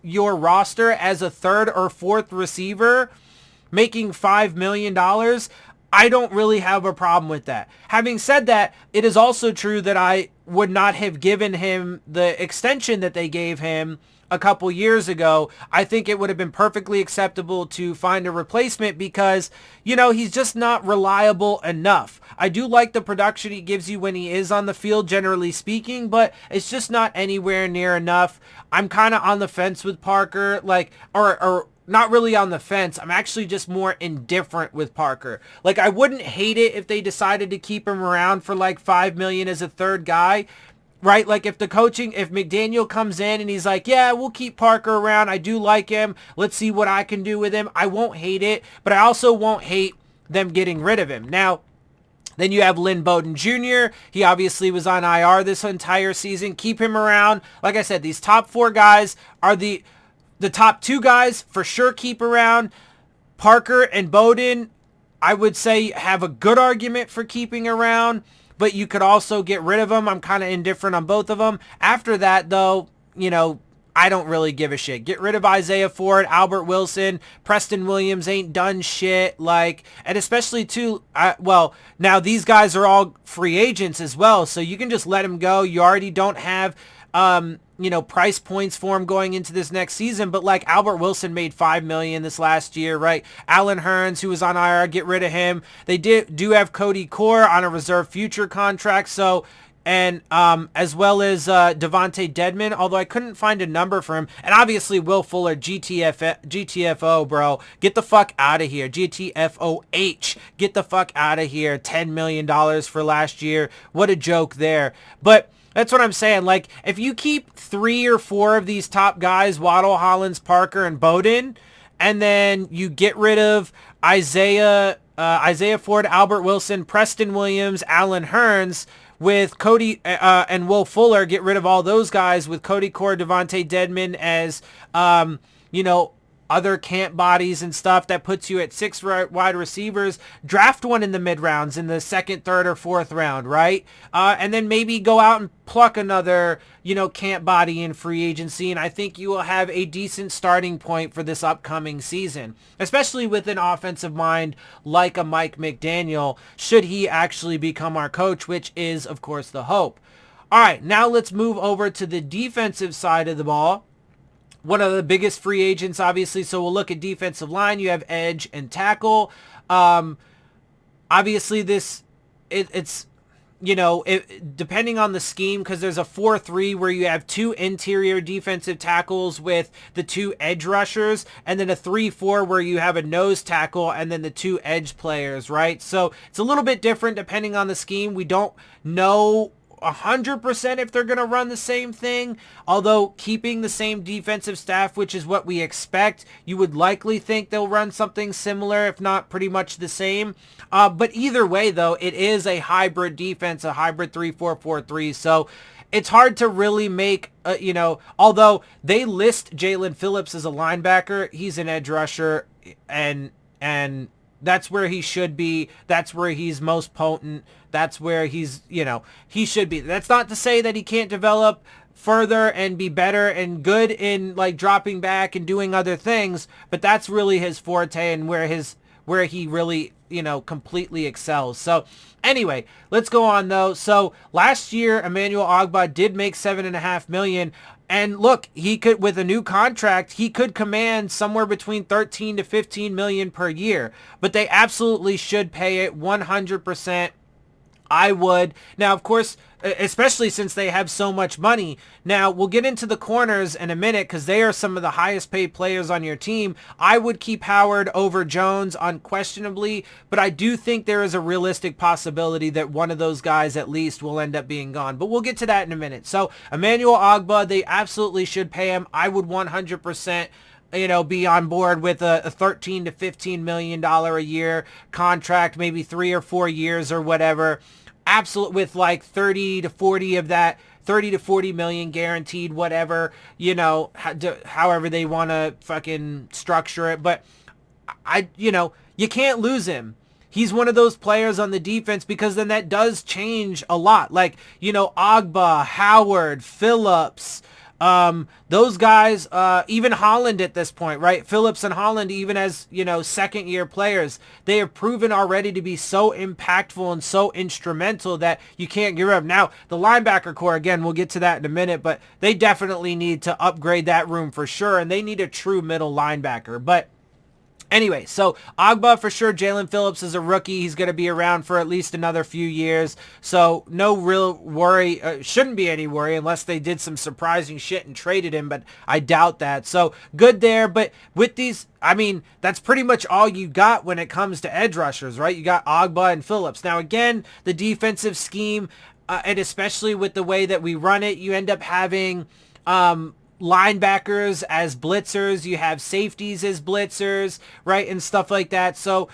S1: your roster as a 3rd or 4th receiver making $5 million, I don't really have a problem with that. Having said that, it is also true that I would not have given him the extension that they gave him a couple years ago. I think it would have been perfectly acceptable to find a replacement because, he's just not reliable enough. I do like the production he gives you when he is on the field, generally speaking, but it's just not anywhere near enough. I'm kind of on the fence with Parker, or not really on the fence. I'm actually just more indifferent with Parker. I wouldn't hate it if they decided to keep him around for $5 million as a 3rd guy, right? If McDaniel comes in and he's like, yeah, we'll keep Parker around. I do like him. Let's see what I can do with him. I won't hate it, but I also won't hate them getting rid of him. Now, then you have Lynn Bowden Jr. He obviously was on IR this entire season. Keep him around. Like I said, these top 4 guys are the top 2 guys for sure. Keep around. Parker and Bowden, I would say, have a good argument for keeping around, but you could also get rid of them. I'm kind of indifferent on both of them. After that, though, I don't really give a shit. Get rid of Isaiah Ford, Albert Wilson, Preston Williams ain't done shit. And especially too, now these guys are all free agents as well, so you can just let them go. You already don't have, price points for him going into this next season, but Albert Wilson made $5 million this last year, right? Alan Hearns, who was on IR, get rid of him. They do have Cody Core on a reserve future contract, so and as well as Devontae Dedmon, although I couldn't find a number for him. And obviously Will Fuller, GTFO, bro. Get the fuck out of here. GTFOH. Get the fuck out of here. $10 million for last year. What a joke there. But that's what I'm saying. Like, if you keep 3 or 4 of these top guys, Waddle, Hollins, Parker, and Bowden, and then you get rid of Isaiah Ford, Albert Wilson, Preston Williams, Allen Hurns, with Cody and Will Fuller, get rid of all those guys with Cody Core, Devontae Dedmon as, other camp bodies and stuff. That puts you at 6 wide receivers. Draft one in the mid rounds in the 2nd, 3rd, or 4th round, right? And then maybe go out and pluck another, camp body in free agency. And I think you will have a decent starting point for this upcoming season, especially with an offensive mind like a Mike McDaniel, should he actually become our coach, which is, of course, the hope. All right, now let's move over to the defensive side of the ball. One of the biggest free agents, obviously. So we'll look at defensive line. You have edge and tackle. Obviously, it's depending on the scheme, because there's a 4-3 where you have 2 interior defensive tackles with the 2 edge rushers, and then a 3-4 where you have a nose tackle and then the 2 edge players, right? So it's a little bit different depending on the scheme. We don't know 100% if they're going to run the same thing, although keeping the same defensive staff, which is what we expect, you would likely think they'll run something similar, if not pretty much the same. But either way, though, it is a hybrid defense, a hybrid 3-4-4-3. So it's hard to really make, although they list Jalen Phillips as a linebacker, he's an edge rusher, and that's where he should be. That's where he's most potent. That's where he's, he should be. That's not to say that he can't develop further and be better and good in like dropping back and doing other things, but that's really his forte and where he really, completely excels. So anyway, let's go on though. So last year, Emmanuel Ogbah did make $7.5 million. And look, he could, with a new contract, he could command somewhere between 13 to 15 million per year. But they absolutely should pay it 100%. I would. Now, of course, especially since they have so much money. Now, we'll get into the corners in a minute because they are some of the highest paid players on your team. I would keep Howard over Jones unquestionably, but I do think there is a realistic possibility that one of those guys at least will end up being gone. But we'll get to that in a minute. So, Emmanuel Ogbah, they absolutely should pay him. I would 100% be on board with a $13 to $15 million a year contract, maybe 3 or 4 years or whatever. Absolute, with like 30 to 40 of that, 30 to 40 million guaranteed, whatever, however they want to fucking structure it. But you can't lose him. He's one of those players on the defense, because then that does change a lot. Like, Ogbah, Howard, Phillips, those guys, even Holland at this point, right? Phillips and Holland, even as, second year players, they have proven already to be so impactful and so instrumental that you can't get rid of. Now, the linebacker core, again, we'll get to that in a minute, but they definitely need to upgrade that room for sure. And they need a true middle linebacker. But anyway, so Ogbah for sure. Jalen Phillips is a rookie. He's going to be around for at least another few years. So no real worry. Shouldn't be any worry unless they did some surprising shit and traded him, but I doubt that. So good there. But with these, that's pretty much all you got when it comes to edge rushers, right? You got Ogbah and Phillips. Now, again, the defensive scheme, and especially with the way that we run it, you end up having linebackers as blitzers, you have safeties as blitzers, right, and stuff like that. So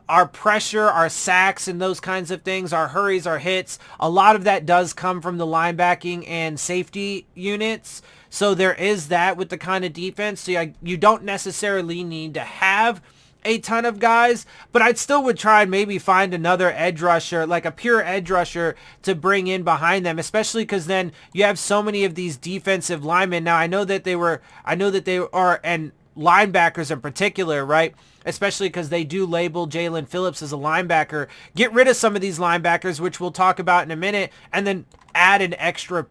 S1: our pressure, our sacks, and those kinds of things, our hurries, our hits, a lot of that does come from the linebacking and safety units. So there is that with the kind of defense. So you don't necessarily need to have a ton of guys, but I'd still would try and maybe find another edge rusher, like a pure edge rusher, to bring in behind them, especially because then you have so many of these defensive linemen. Now, I know that they are, and linebackers in particular, right? Especially because they do label Jalen Phillips as a linebacker. Get rid of some of these linebackers, which we'll talk about in a minute, and then add an extra,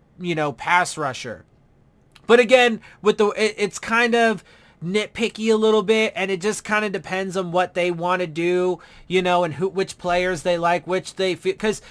S1: pass rusher. But again, it's kind of nitpicky a little bit, and it just kind of depends on what they want to do, and which players they like, which they feel, because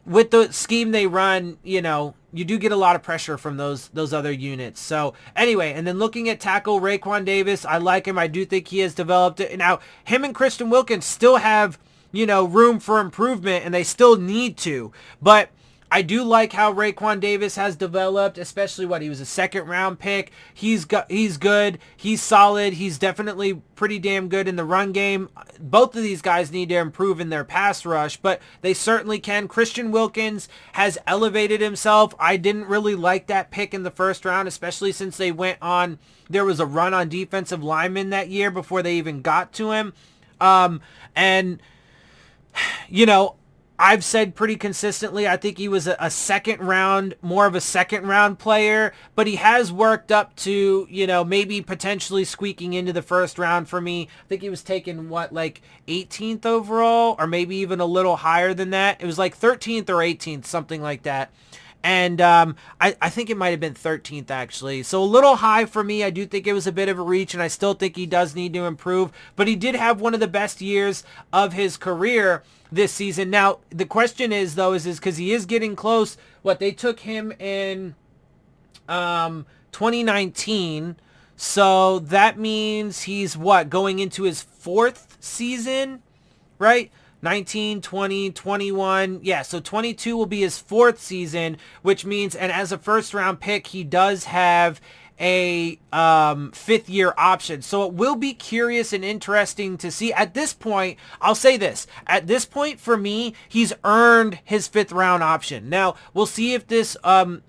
S1: with the scheme they run, you know, you do get a lot of pressure from those other units. So anyway, and then looking at tackle, Raekwon Davis, I like him. I do think he has developed it. Now, him and Christian Wilkins still have, you know, room for improvement, and they still need to. But I do like how Raekwon Davis has developed, especially he was a second round pick. He's good. He's solid. He's definitely pretty damn good in the run game. Both of these guys need to improve in their pass rush, but they certainly can. Christian Wilkins has elevated himself. I didn't really like that pick in the first round, especially since there was a run on defensive linemen that year before they even got to him. And, you know, I've said pretty consistently, I think he was more of a second round player, but he has worked up to, you know, maybe potentially squeaking into the first round for me. I think he was taken, 18th overall, or maybe even a little higher than that. It was like 13th or 18th, something like that. And I think it might have been 13th, actually. So a little high for me. I do think it was a bit of a reach, and I still think he does need to improve. But he did have one of the best years of his career this season. Now, the question is, though, is because he is getting close. They took him in 2019. So that means he's, going into his fourth season, right? 19, 20, 21. Yeah, so 22 will be his fourth season, which means, and as a first round pick, he does have a fifth year option. So it will be curious and interesting to see. At this point, I'll say this. At this point, for me, he's earned his fifth round option. Now, we'll see if this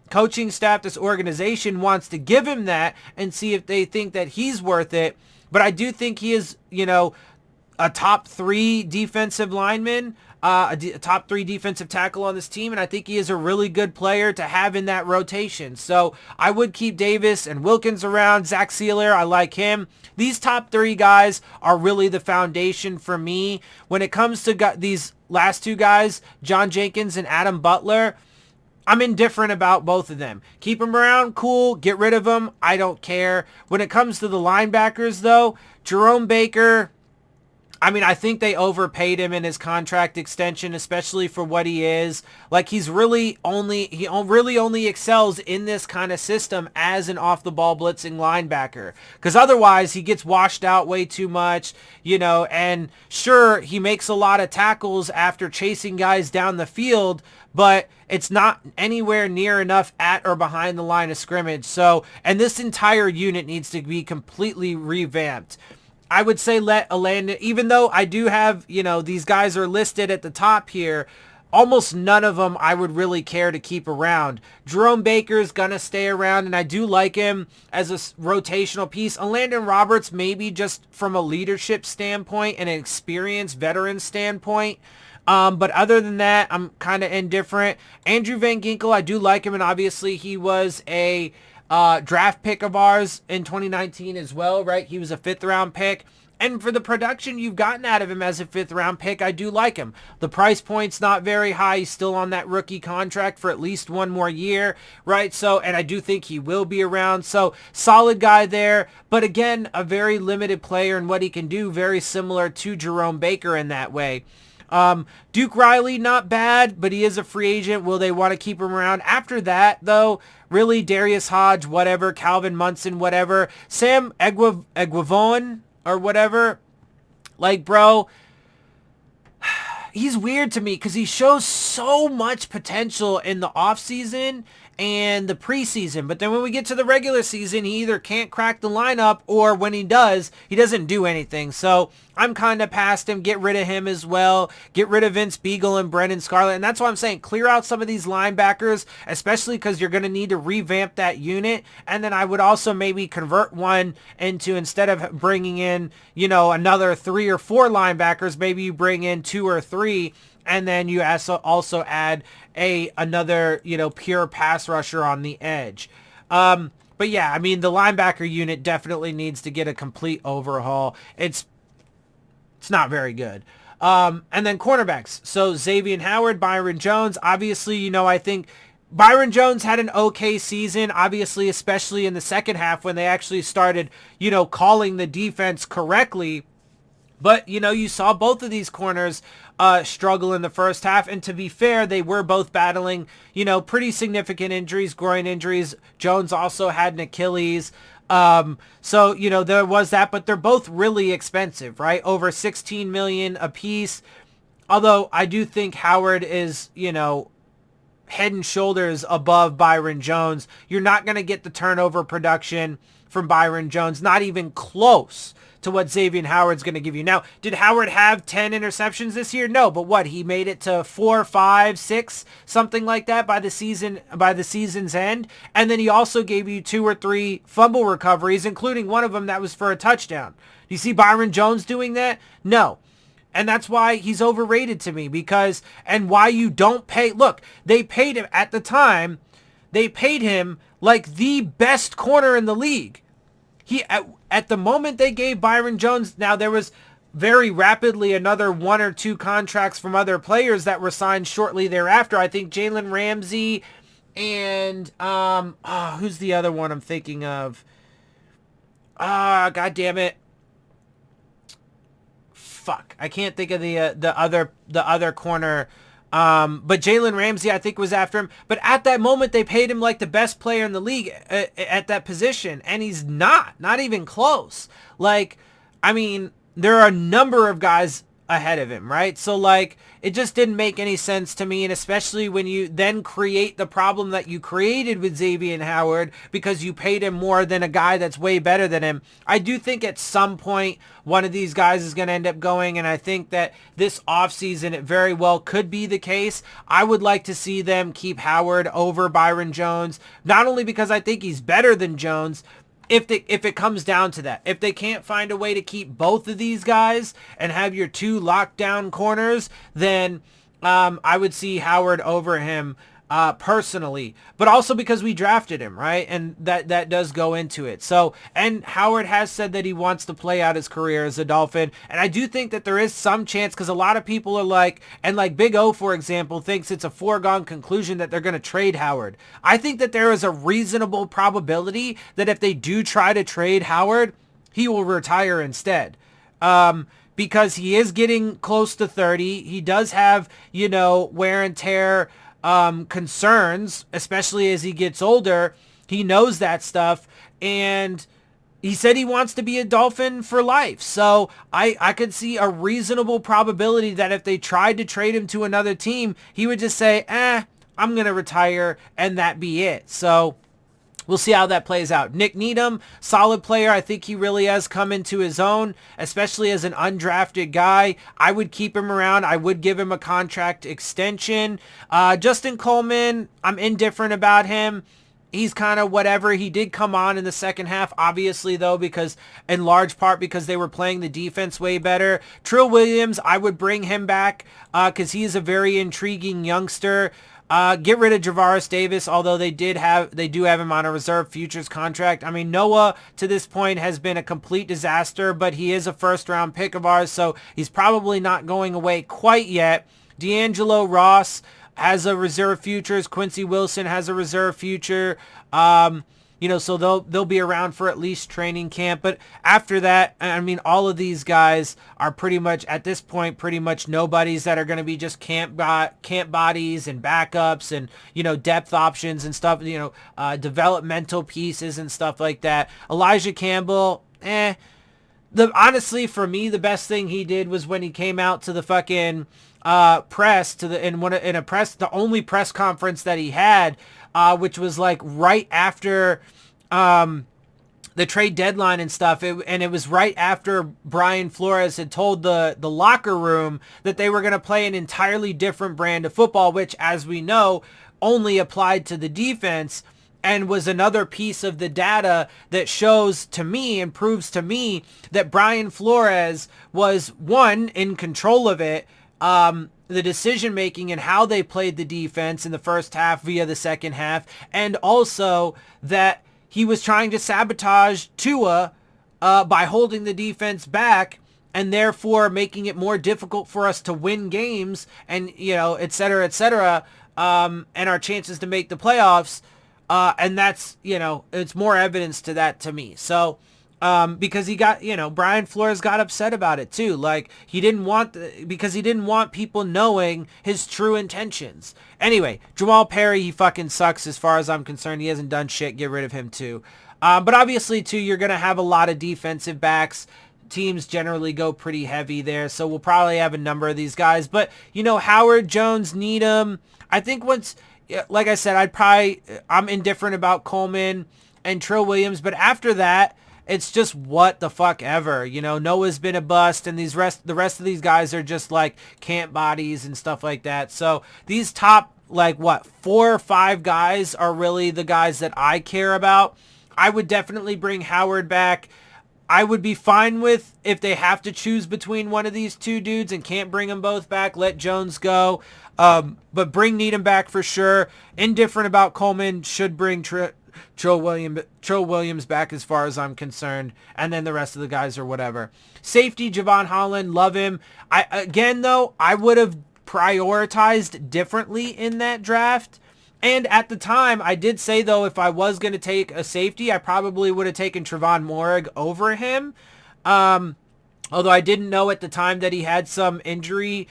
S1: coaching staff, this organization wants to give him that and see if they think that he's worth it. But I do think he is, you know, a top 3 defensive lineman, a top 3 defensive tackle on this team, and I think he is a really good player to have in that rotation. So I would keep Davis and Wilkins around. Zach Sealer, I like him. These top 3 guys are really the foundation for me. When it comes to these last 2 guys, John Jenkins and Adam Butler, I'm indifferent about both of them. Keep them around, cool. Get rid of them, I don't care. When it comes to the linebackers, though, Jerome Baker, I mean, I think they overpaid him in his contract extension, especially for what he is. He really only excels in this kind of system as an off-the-ball blitzing linebacker. Because otherwise, he gets washed out way too much, you know, and sure, he makes a lot of tackles after chasing guys down the field, but it's not anywhere near enough at or behind the line of scrimmage. So, and this entire unit needs to be completely revamped. I would say let Alandon, even though I do have, you know, these guys are listed at the top here, almost none of them I would really care to keep around. Jerome Baker's going to stay around, and I do like him as a rotational piece. Alandon Roberts, maybe just from a leadership standpoint and an experienced veteran standpoint. But other than that, I'm kind of indifferent. Andrew Van Ginkel, I do like him, and obviously he was a draft pick of ours in 2019 as well, right? He was a 5th round pick. And for the production you've gotten out of him as a 5th round pick, I do like him. The price point's not very high. He's still on that rookie contract for at least 1 more year, right? So, and I do think he will be around. So, solid guy there. But again, a very limited player in what he can do, very similar to Jerome Baker in that way. Duke Riley, not bad, but he is a free agent. Will they want to keep him around? After that, though, really, Darius Hodge, whatever, Calvin Munson, whatever, Sam Eguavoen, or whatever, bro, he's weird to me because he shows so much potential in the offseason and the preseason. But then when we get to the regular season, he either can't crack the lineup, or when he does, he doesn't do anything. So I'm kind of past him. Get rid of him as well. Get rid of Vince Beagle and Brendan Scarlett. And that's why I'm saying clear out some of these linebackers, especially because you're going to need to revamp that unit. And then I would also maybe convert one into, instead of bringing in, you know, another 3 or 4 linebackers, maybe you bring in 2 or 3. And then you also add another, you know, pure pass rusher on the edge. But yeah, I mean, the linebacker unit definitely needs to get a complete overhaul. It's not very good. And then cornerbacks. So Xavier Howard, Byron Jones. Obviously, you know, I think Byron Jones had an okay season, obviously, especially in the second half when they actually started, you know, calling the defense correctly. But, you know, you saw both of these corners struggle in the first half. And to be fair, they were both battling, pretty significant injuries, groin injuries. Jones also had an Achilles. So, there was that, but they're both really expensive, right? Over $16 million a piece. Although I do think Howard is, head and shoulders above Byron Jones. You're not going to get the turnover production from Byron Jones, not even close to what Xavier Howard's going to give you. Now, did Howard have 10 interceptions this year? No, but what? He made it to 4, 5, 6, something like that by the season's end. And then he also gave you 2 or 3 fumble recoveries, including one of them that was for a touchdown. Do you see Byron Jones doing that? No. And that's why he's overrated to me and why you don't pay. Look, they paid him at the time. They paid him like the best corner in the league. At the moment they gave Byron Jones, now there was very rapidly another 1 or 2 contracts from other players that were signed shortly thereafter. I think Jalen Ramsey and, who's the other one I'm thinking of? God damn it. Fuck, I can't think of the other corner, but Jalen Ramsey I think was after him. But at that moment they paid him like the best player in the league at that position, and he's not even close. Like, I mean, there are a number of guys ahead of him, right? So like, it just didn't make any sense to me, and especially when you then create the problem that you created with Xavier Howard because you paid him more than a guy that's way better than him. I do think at some point one of these guys is going to end up going, and I think that this offseason it very well could be the case. I would like to see them keep Howard over Byron Jones, not only because I think he's better than Jones. If it comes down to that, if they can't find a way to keep both of these guys and have your 2 lockdown corners, then I would see Howard over him personally, but also because we drafted him, right? And that does go into it. So, and Howard has said that he wants to play out his career as a Dolphin. And I do think that there is some chance, because a lot of people are like, and like Big O, for example, thinks it's a foregone conclusion that they're going to trade Howard. I think that there is a reasonable probability that if they do try to trade Howard, he will retire instead. Because he is getting close to 30. He does have, wear and tear concerns, especially as he gets older. He knows that stuff, and he said he wants to be a Dolphin for life. So I could see a reasonable probability that if they tried to trade him to another team, he would just say, I'm going to retire, and that be it. So we'll see how that plays out. Nick Needham, solid player. I think he really has come into his own, especially as an undrafted guy. I would keep him around. I would give him a contract extension. Justin Coleman, I'm indifferent about him. He's kind of whatever. He did come on in the second half, obviously, though, because in large part because they were playing the defense way better. Trill Williams, I would bring him back because he is a very intriguing youngster. Get rid of Javaris Davis, although they do have him on a reserve futures contract. I mean, Noah to this point has been a complete disaster, but he is a first-round pick of ours, so he's probably not going away quite yet. D'Angelo Ross has a reserve futures. Quincy Wilson has a reserve future. So they'll be around for at least training camp. But after that, I mean, all of these guys are pretty much, at this point, pretty much nobodies that are going to be just camp bodies and backups and, depth options and stuff, developmental pieces and stuff like that. Elijah Campbell, honestly, for me, the best thing he did was when he came out to the fucking press the only press conference that he had, which was like right after the trade deadline and stuff. It was right after Brian Flores had told the locker room that they were going to play an entirely different brand of football, which, as we know, only applied to the defense, and was another piece of the data that shows to me and proves to me that Brian Flores was, one, in control of it, the decision making and how they played the defense in the first half via the second half, and also that he was trying to sabotage Tua by holding the defense back and therefore making it more difficult for us to win games and, et cetera, and our chances to make the playoffs. And that's, it's more evidence to that to me. So because he got, Brian Flores got upset about it too. Like because he didn't want people knowing his true intentions. Anyway, Jamal Perry, he fucking sucks as far as I'm concerned. He hasn't done shit. Get rid of him too. But obviously too, you're going to have a lot of defensive backs. Teams generally go pretty heavy there. So we'll probably have a number of these guys, but Howard, Jones, Needham, I think like I said, I'm indifferent about Coleman and Trill Williams, but after that, it's just what the fuck ever. Noah's been a bust, and the rest of these guys are just like camp bodies and stuff like that. So these top, 4 or 5 guys are really the guys that I care about. I would definitely bring Howard back. I would be fine with if they have to choose between one of these two dudes and can't bring them both back, let Jones go. But bring Needham back for sure. Indifferent about Coleman, should bring Trill Williams back as far as I'm concerned, and then the rest of the guys or whatever. Safety, Javon Holland, love him. I would have prioritized differently in that draft. And at the time, I did say, though, if I was going to take a safety, I probably would have taken Trevon Moehrig over him. Although I didn't know at the time that he had some injury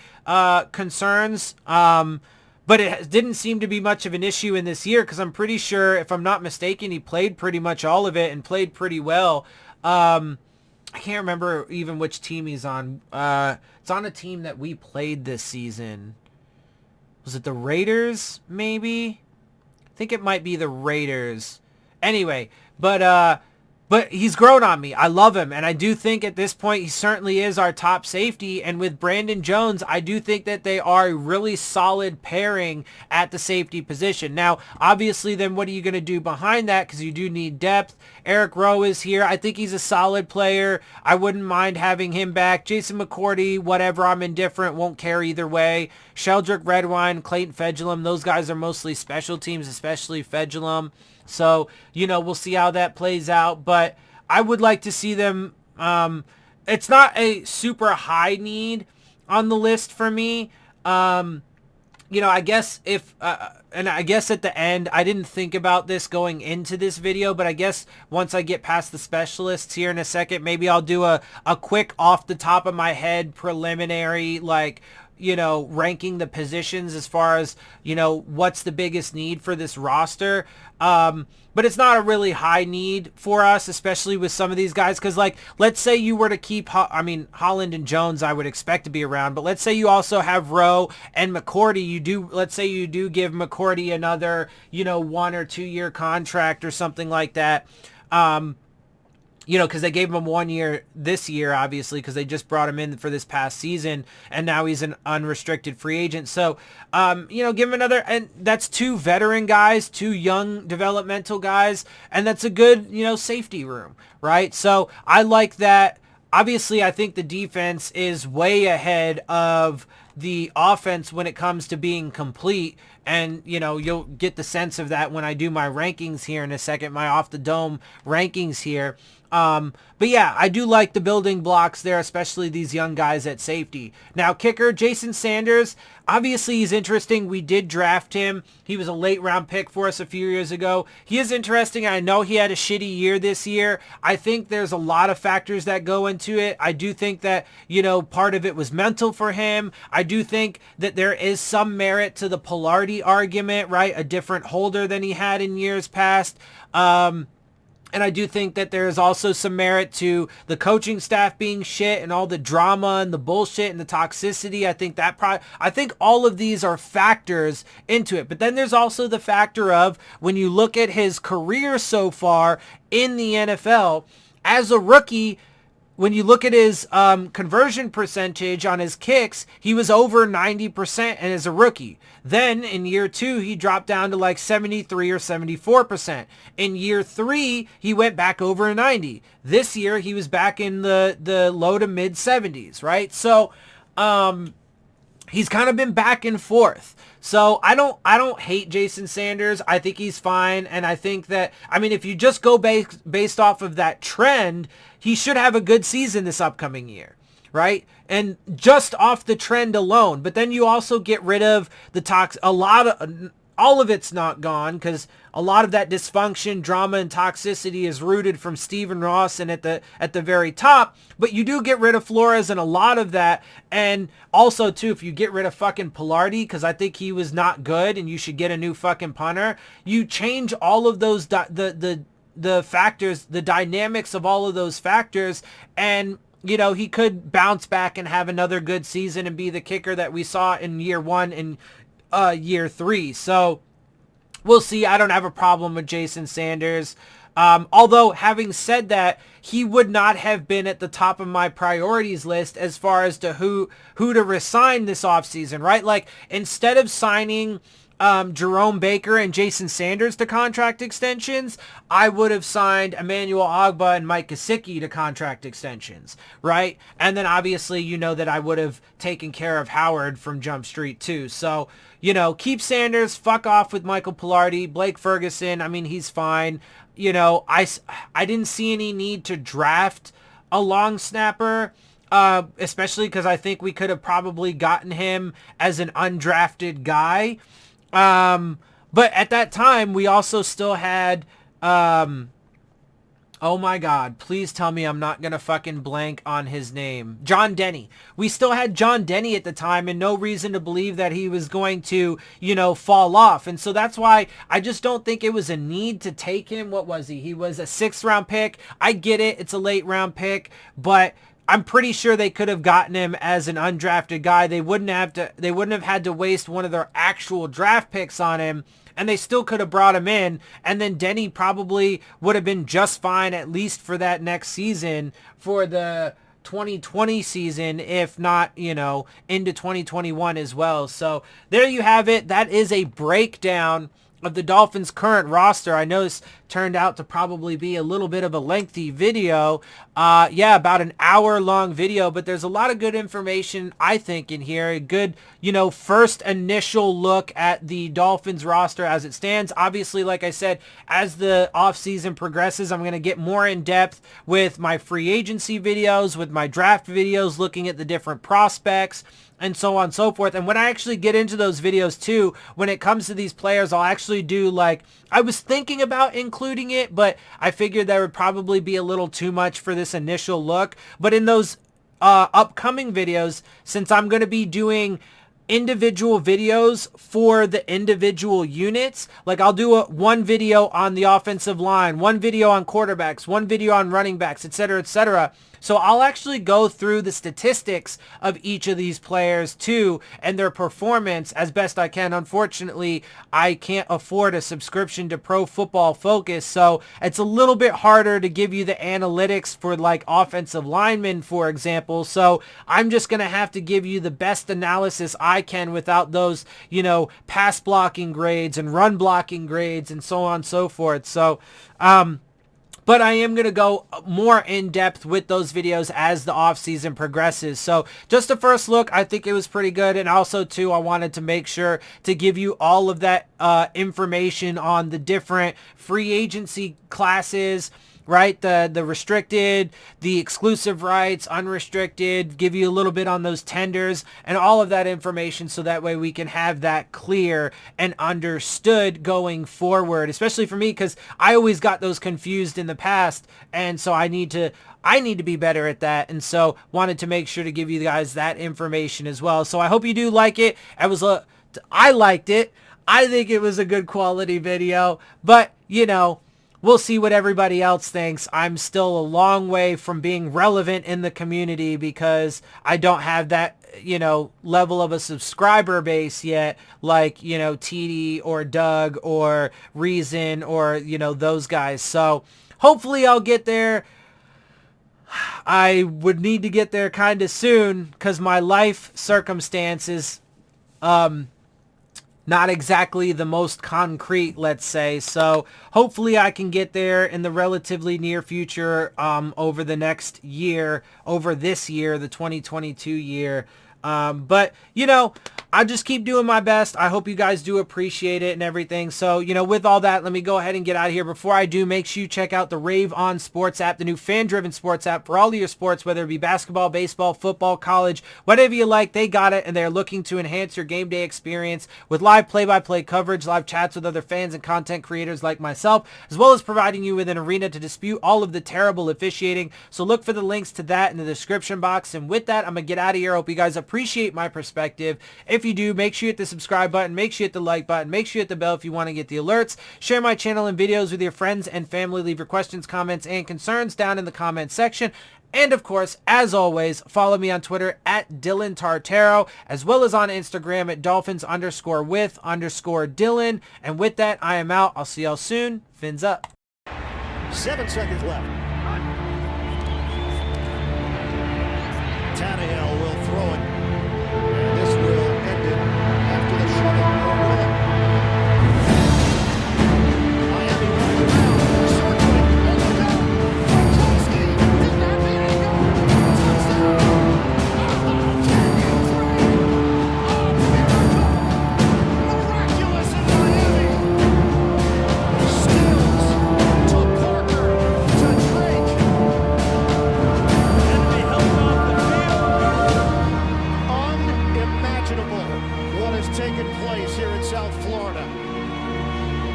S1: concerns. But it didn't seem to be much of an issue in this year, because I'm pretty sure, if I'm not mistaken, he played pretty much all of it and played pretty well. I can't remember even which team he's on. It's on a team that we played this season. Was it the Raiders, maybe? I think it might be the Raiders. Anyway, but he's grown on me. I love him, and I do think at this point he certainly is our top safety. And with Brandon Jones, I do think that they are a really solid pairing at the safety position. Now, obviously, then what are you going to do behind that? Because you do need depth. Eric Rowe is here. I think he's a solid player. I wouldn't mind having him back. Jason McCourty, whatever, I'm indifferent. Won't care either way. Sheldrick Redwine, Clayton Fejedelem, those guys are mostly special teams, especially Fejedelem. So, we'll see how that plays out. But I would like to see them. It's not a super high need on the list for me. I guess and I guess at the end, I didn't think about this going into this video, but I guess once I get past the specialists here in a second, maybe I'll do a quick off the top of my head preliminary, ranking the positions as far as, what's the biggest need for this roster. But it's not a really high need for us, especially with some of these guys. Because, let's say you were to keep, Holland and Jones, I would expect to be around. But let's say you also have Rowe and McCourty. Let's say you do give McCourty another, 1 or 2 year contract or something like that. Because they gave him 1 year this year, obviously, because they just brought him in for this past season, and now he's an unrestricted free agent. So, give him another, and that's 2 veteran guys, 2 young developmental guys, and that's a good, safety room, right? So I like that. Obviously, I think the defense is way ahead of the offense when it comes to being complete. And, you'll get the sense of that when I do my rankings here in a second, my off the dome rankings here. But yeah, I do like the building blocks there, especially these young guys at safety. Now, kicker, Jason Sanders, obviously he's interesting. We did draft him. He was a late round pick for us a few years ago. He is interesting. I know he had a shitty year this year. I think there's a lot of factors that go into it. I do think that, part of it was mental for him. I do think that there is some merit to the Pilardi argument, right? A different holder than he had in years past. And I do think that there is also some merit to the coaching staff being shit and all the drama and the bullshit and the toxicity. I think all of these are factors into it. But then there's also the factor of when you look at his career so far in the NFL as a rookie, when you look at his conversion percentage on his kicks, he was over 90% and as a rookie. Then in year 2, he dropped down to 73 or 74%. In year 3, he went back over 90. This year, he was back in the low to mid 70s, right? So he's kind of been back and forth. So I don't hate Jason Sanders. I think he's fine. And I think that, if you just go based off of that trend, he should have a good season this upcoming year, right? And just off the trend alone. But then you also get rid of a lot all of it's not gone, because a lot of that dysfunction, drama, and toxicity is rooted from Stephen Ross and at the very top. But you do get rid of Flores and a lot of that. And also, too, if you get rid of fucking Pilardi, because I think he was not good and you should get a new fucking punter, you change all of those, the factors, the dynamics of all of those factors, and you know, he could bounce back and have another good season and be the kicker that we saw in year 1 and year 3. So we'll see. I don't have a problem with Jason Sanders. Although, having said that, he would not have been at the top of my priorities list as far as to who to resign this offseason, right? Like, instead of signing Jerome Baker and Jason Sanders to contract extensions, I would have signed Emmanuel Ogbah and Mike Gesicki to contract extensions, right? And then obviously, you know that I would have taken care of Howard from Jump Street too. So, you know, keep Sanders, fuck off with Michael Pilardi. Blake Ferguson, I mean, he's fine. You know, I didn't see any need to draft a long snapper, especially because I think we could have probably gotten him as an undrafted guy. But at that time, we also still had, oh my God, please tell me I'm not going to fucking blank on his name. John Denny. We still had John Denny at the time and no reason to believe that he was going to, you know, fall off. And so that's why I just don't think it was a need to take him. What was he? He was a 6th round pick. I get it. It's a late round pick, but I'm pretty sure they could have gotten him as an undrafted guy. They wouldn't have had to waste one of their actual draft picks on him, and they still could have brought him in, and then Denny probably would have been just fine, at least for that next season, for the 2020 season, if not, you know, into 2021 as well. So there you have it. That is a breakdown of the Dolphins' current roster. I know this turned out to probably be a little bit of a lengthy video. Yeah, about an hour-long video, but there's a lot of good information, I think, in here. A good, you know, first initial look at the Dolphins roster as it stands. Obviously, like I said, as the offseason progresses, I'm going to get more in-depth with my free agency videos, with my draft videos, looking at the different prospects, and so on and so forth. And when I actually get into those videos too, when it comes to these players, I'll actually do, like, I was thinking about including it, but I figured that would probably be a little too much for this initial look. But in those upcoming videos, since I'm going to be doing individual videos for the individual units, like I'll do one video on the offensive line, one video on quarterbacks, one video on running backs, etc., etc. So I'll actually go through the statistics of each of these players too, and their performance as best I can. Unfortunately, I can't afford a subscription to Pro Football Focus, so it's a little bit harder to give you the analytics for, like, offensive linemen, for example. So I'm just going to have to give you the best analysis I can without those, you know, pass blocking grades and run blocking grades and so on and so forth. So, but I am going to go more in depth with those videos as the offseason progresses. So just a first look, I think it was pretty good. And also too, I wanted to make sure to give you all of that information on the different free agency classes, right? The restricted, the exclusive rights, unrestricted, give you a little bit on those tenders and all of that information, so that way we can have that clear and understood going forward, especially for me, because I always got those confused in the past, and so I need to be better at that, and so wanted to make sure to give you guys that information as well. So I hope you do like it. I liked it. I think it was a good quality video, but you know, we'll see what everybody else thinks. I'm still a long way from being relevant in the community because I don't have that, you know, level of a subscriber base yet, like, you know, TD or Doug or Reason or, you know, those guys. So hopefully I'll get there. I would need to get there kind of soon because my life circumstances, not exactly the most concrete, let's say. So hopefully I can get there in the relatively near future, over the next year, over this year, the 2022 year. But, you know, I just keep doing my best. I hope you guys do appreciate it and everything. So, with all that, let me go ahead and get out of here. Before I do, make sure you check out the Rave On Sports App, the new fan-driven sports app for all of your sports, whether it be basketball, baseball, football, college, whatever you like, they got it, and they're looking to enhance your game day experience with live play-by-play coverage, live chats with other fans and content creators like myself, as well as providing you with an arena to dispute all of the terrible officiating. So look for the links to that in the description box. And with that, I'm going to get out of here. I hope you guys appreciate my perspective. If you do, make sure you hit the subscribe button, make sure you hit the like button, make sure you hit the bell if you want to get the alerts. Share my channel and videos with your friends and family. Leave your questions, comments, and concerns down in the comments section. And of course, as always, follow me on Twitter at DillonTartaro, as well as on Instagram at Dolphins_with_Dillon. And with that, I am out. I'll see y'all soon. Fins up.
S2: 7 seconds left. Tannehill will throw it. And this will end it after the shuttle. Miami running around. Circling. Look out. Gronkowski did not let it go. Touchdown. Tannehill Ray. A miracle. Miraculous in Miami. Stills to Parker to Drake. And they held off the field. Unimaginable what has taken place here in South Florida.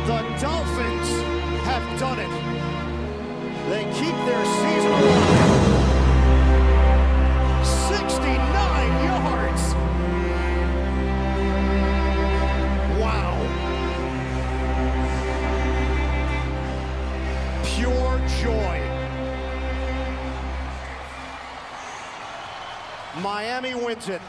S2: The Dolphins have done it. They keep their season alive. 69 yards. Wow. Pure joy. Miami wins it.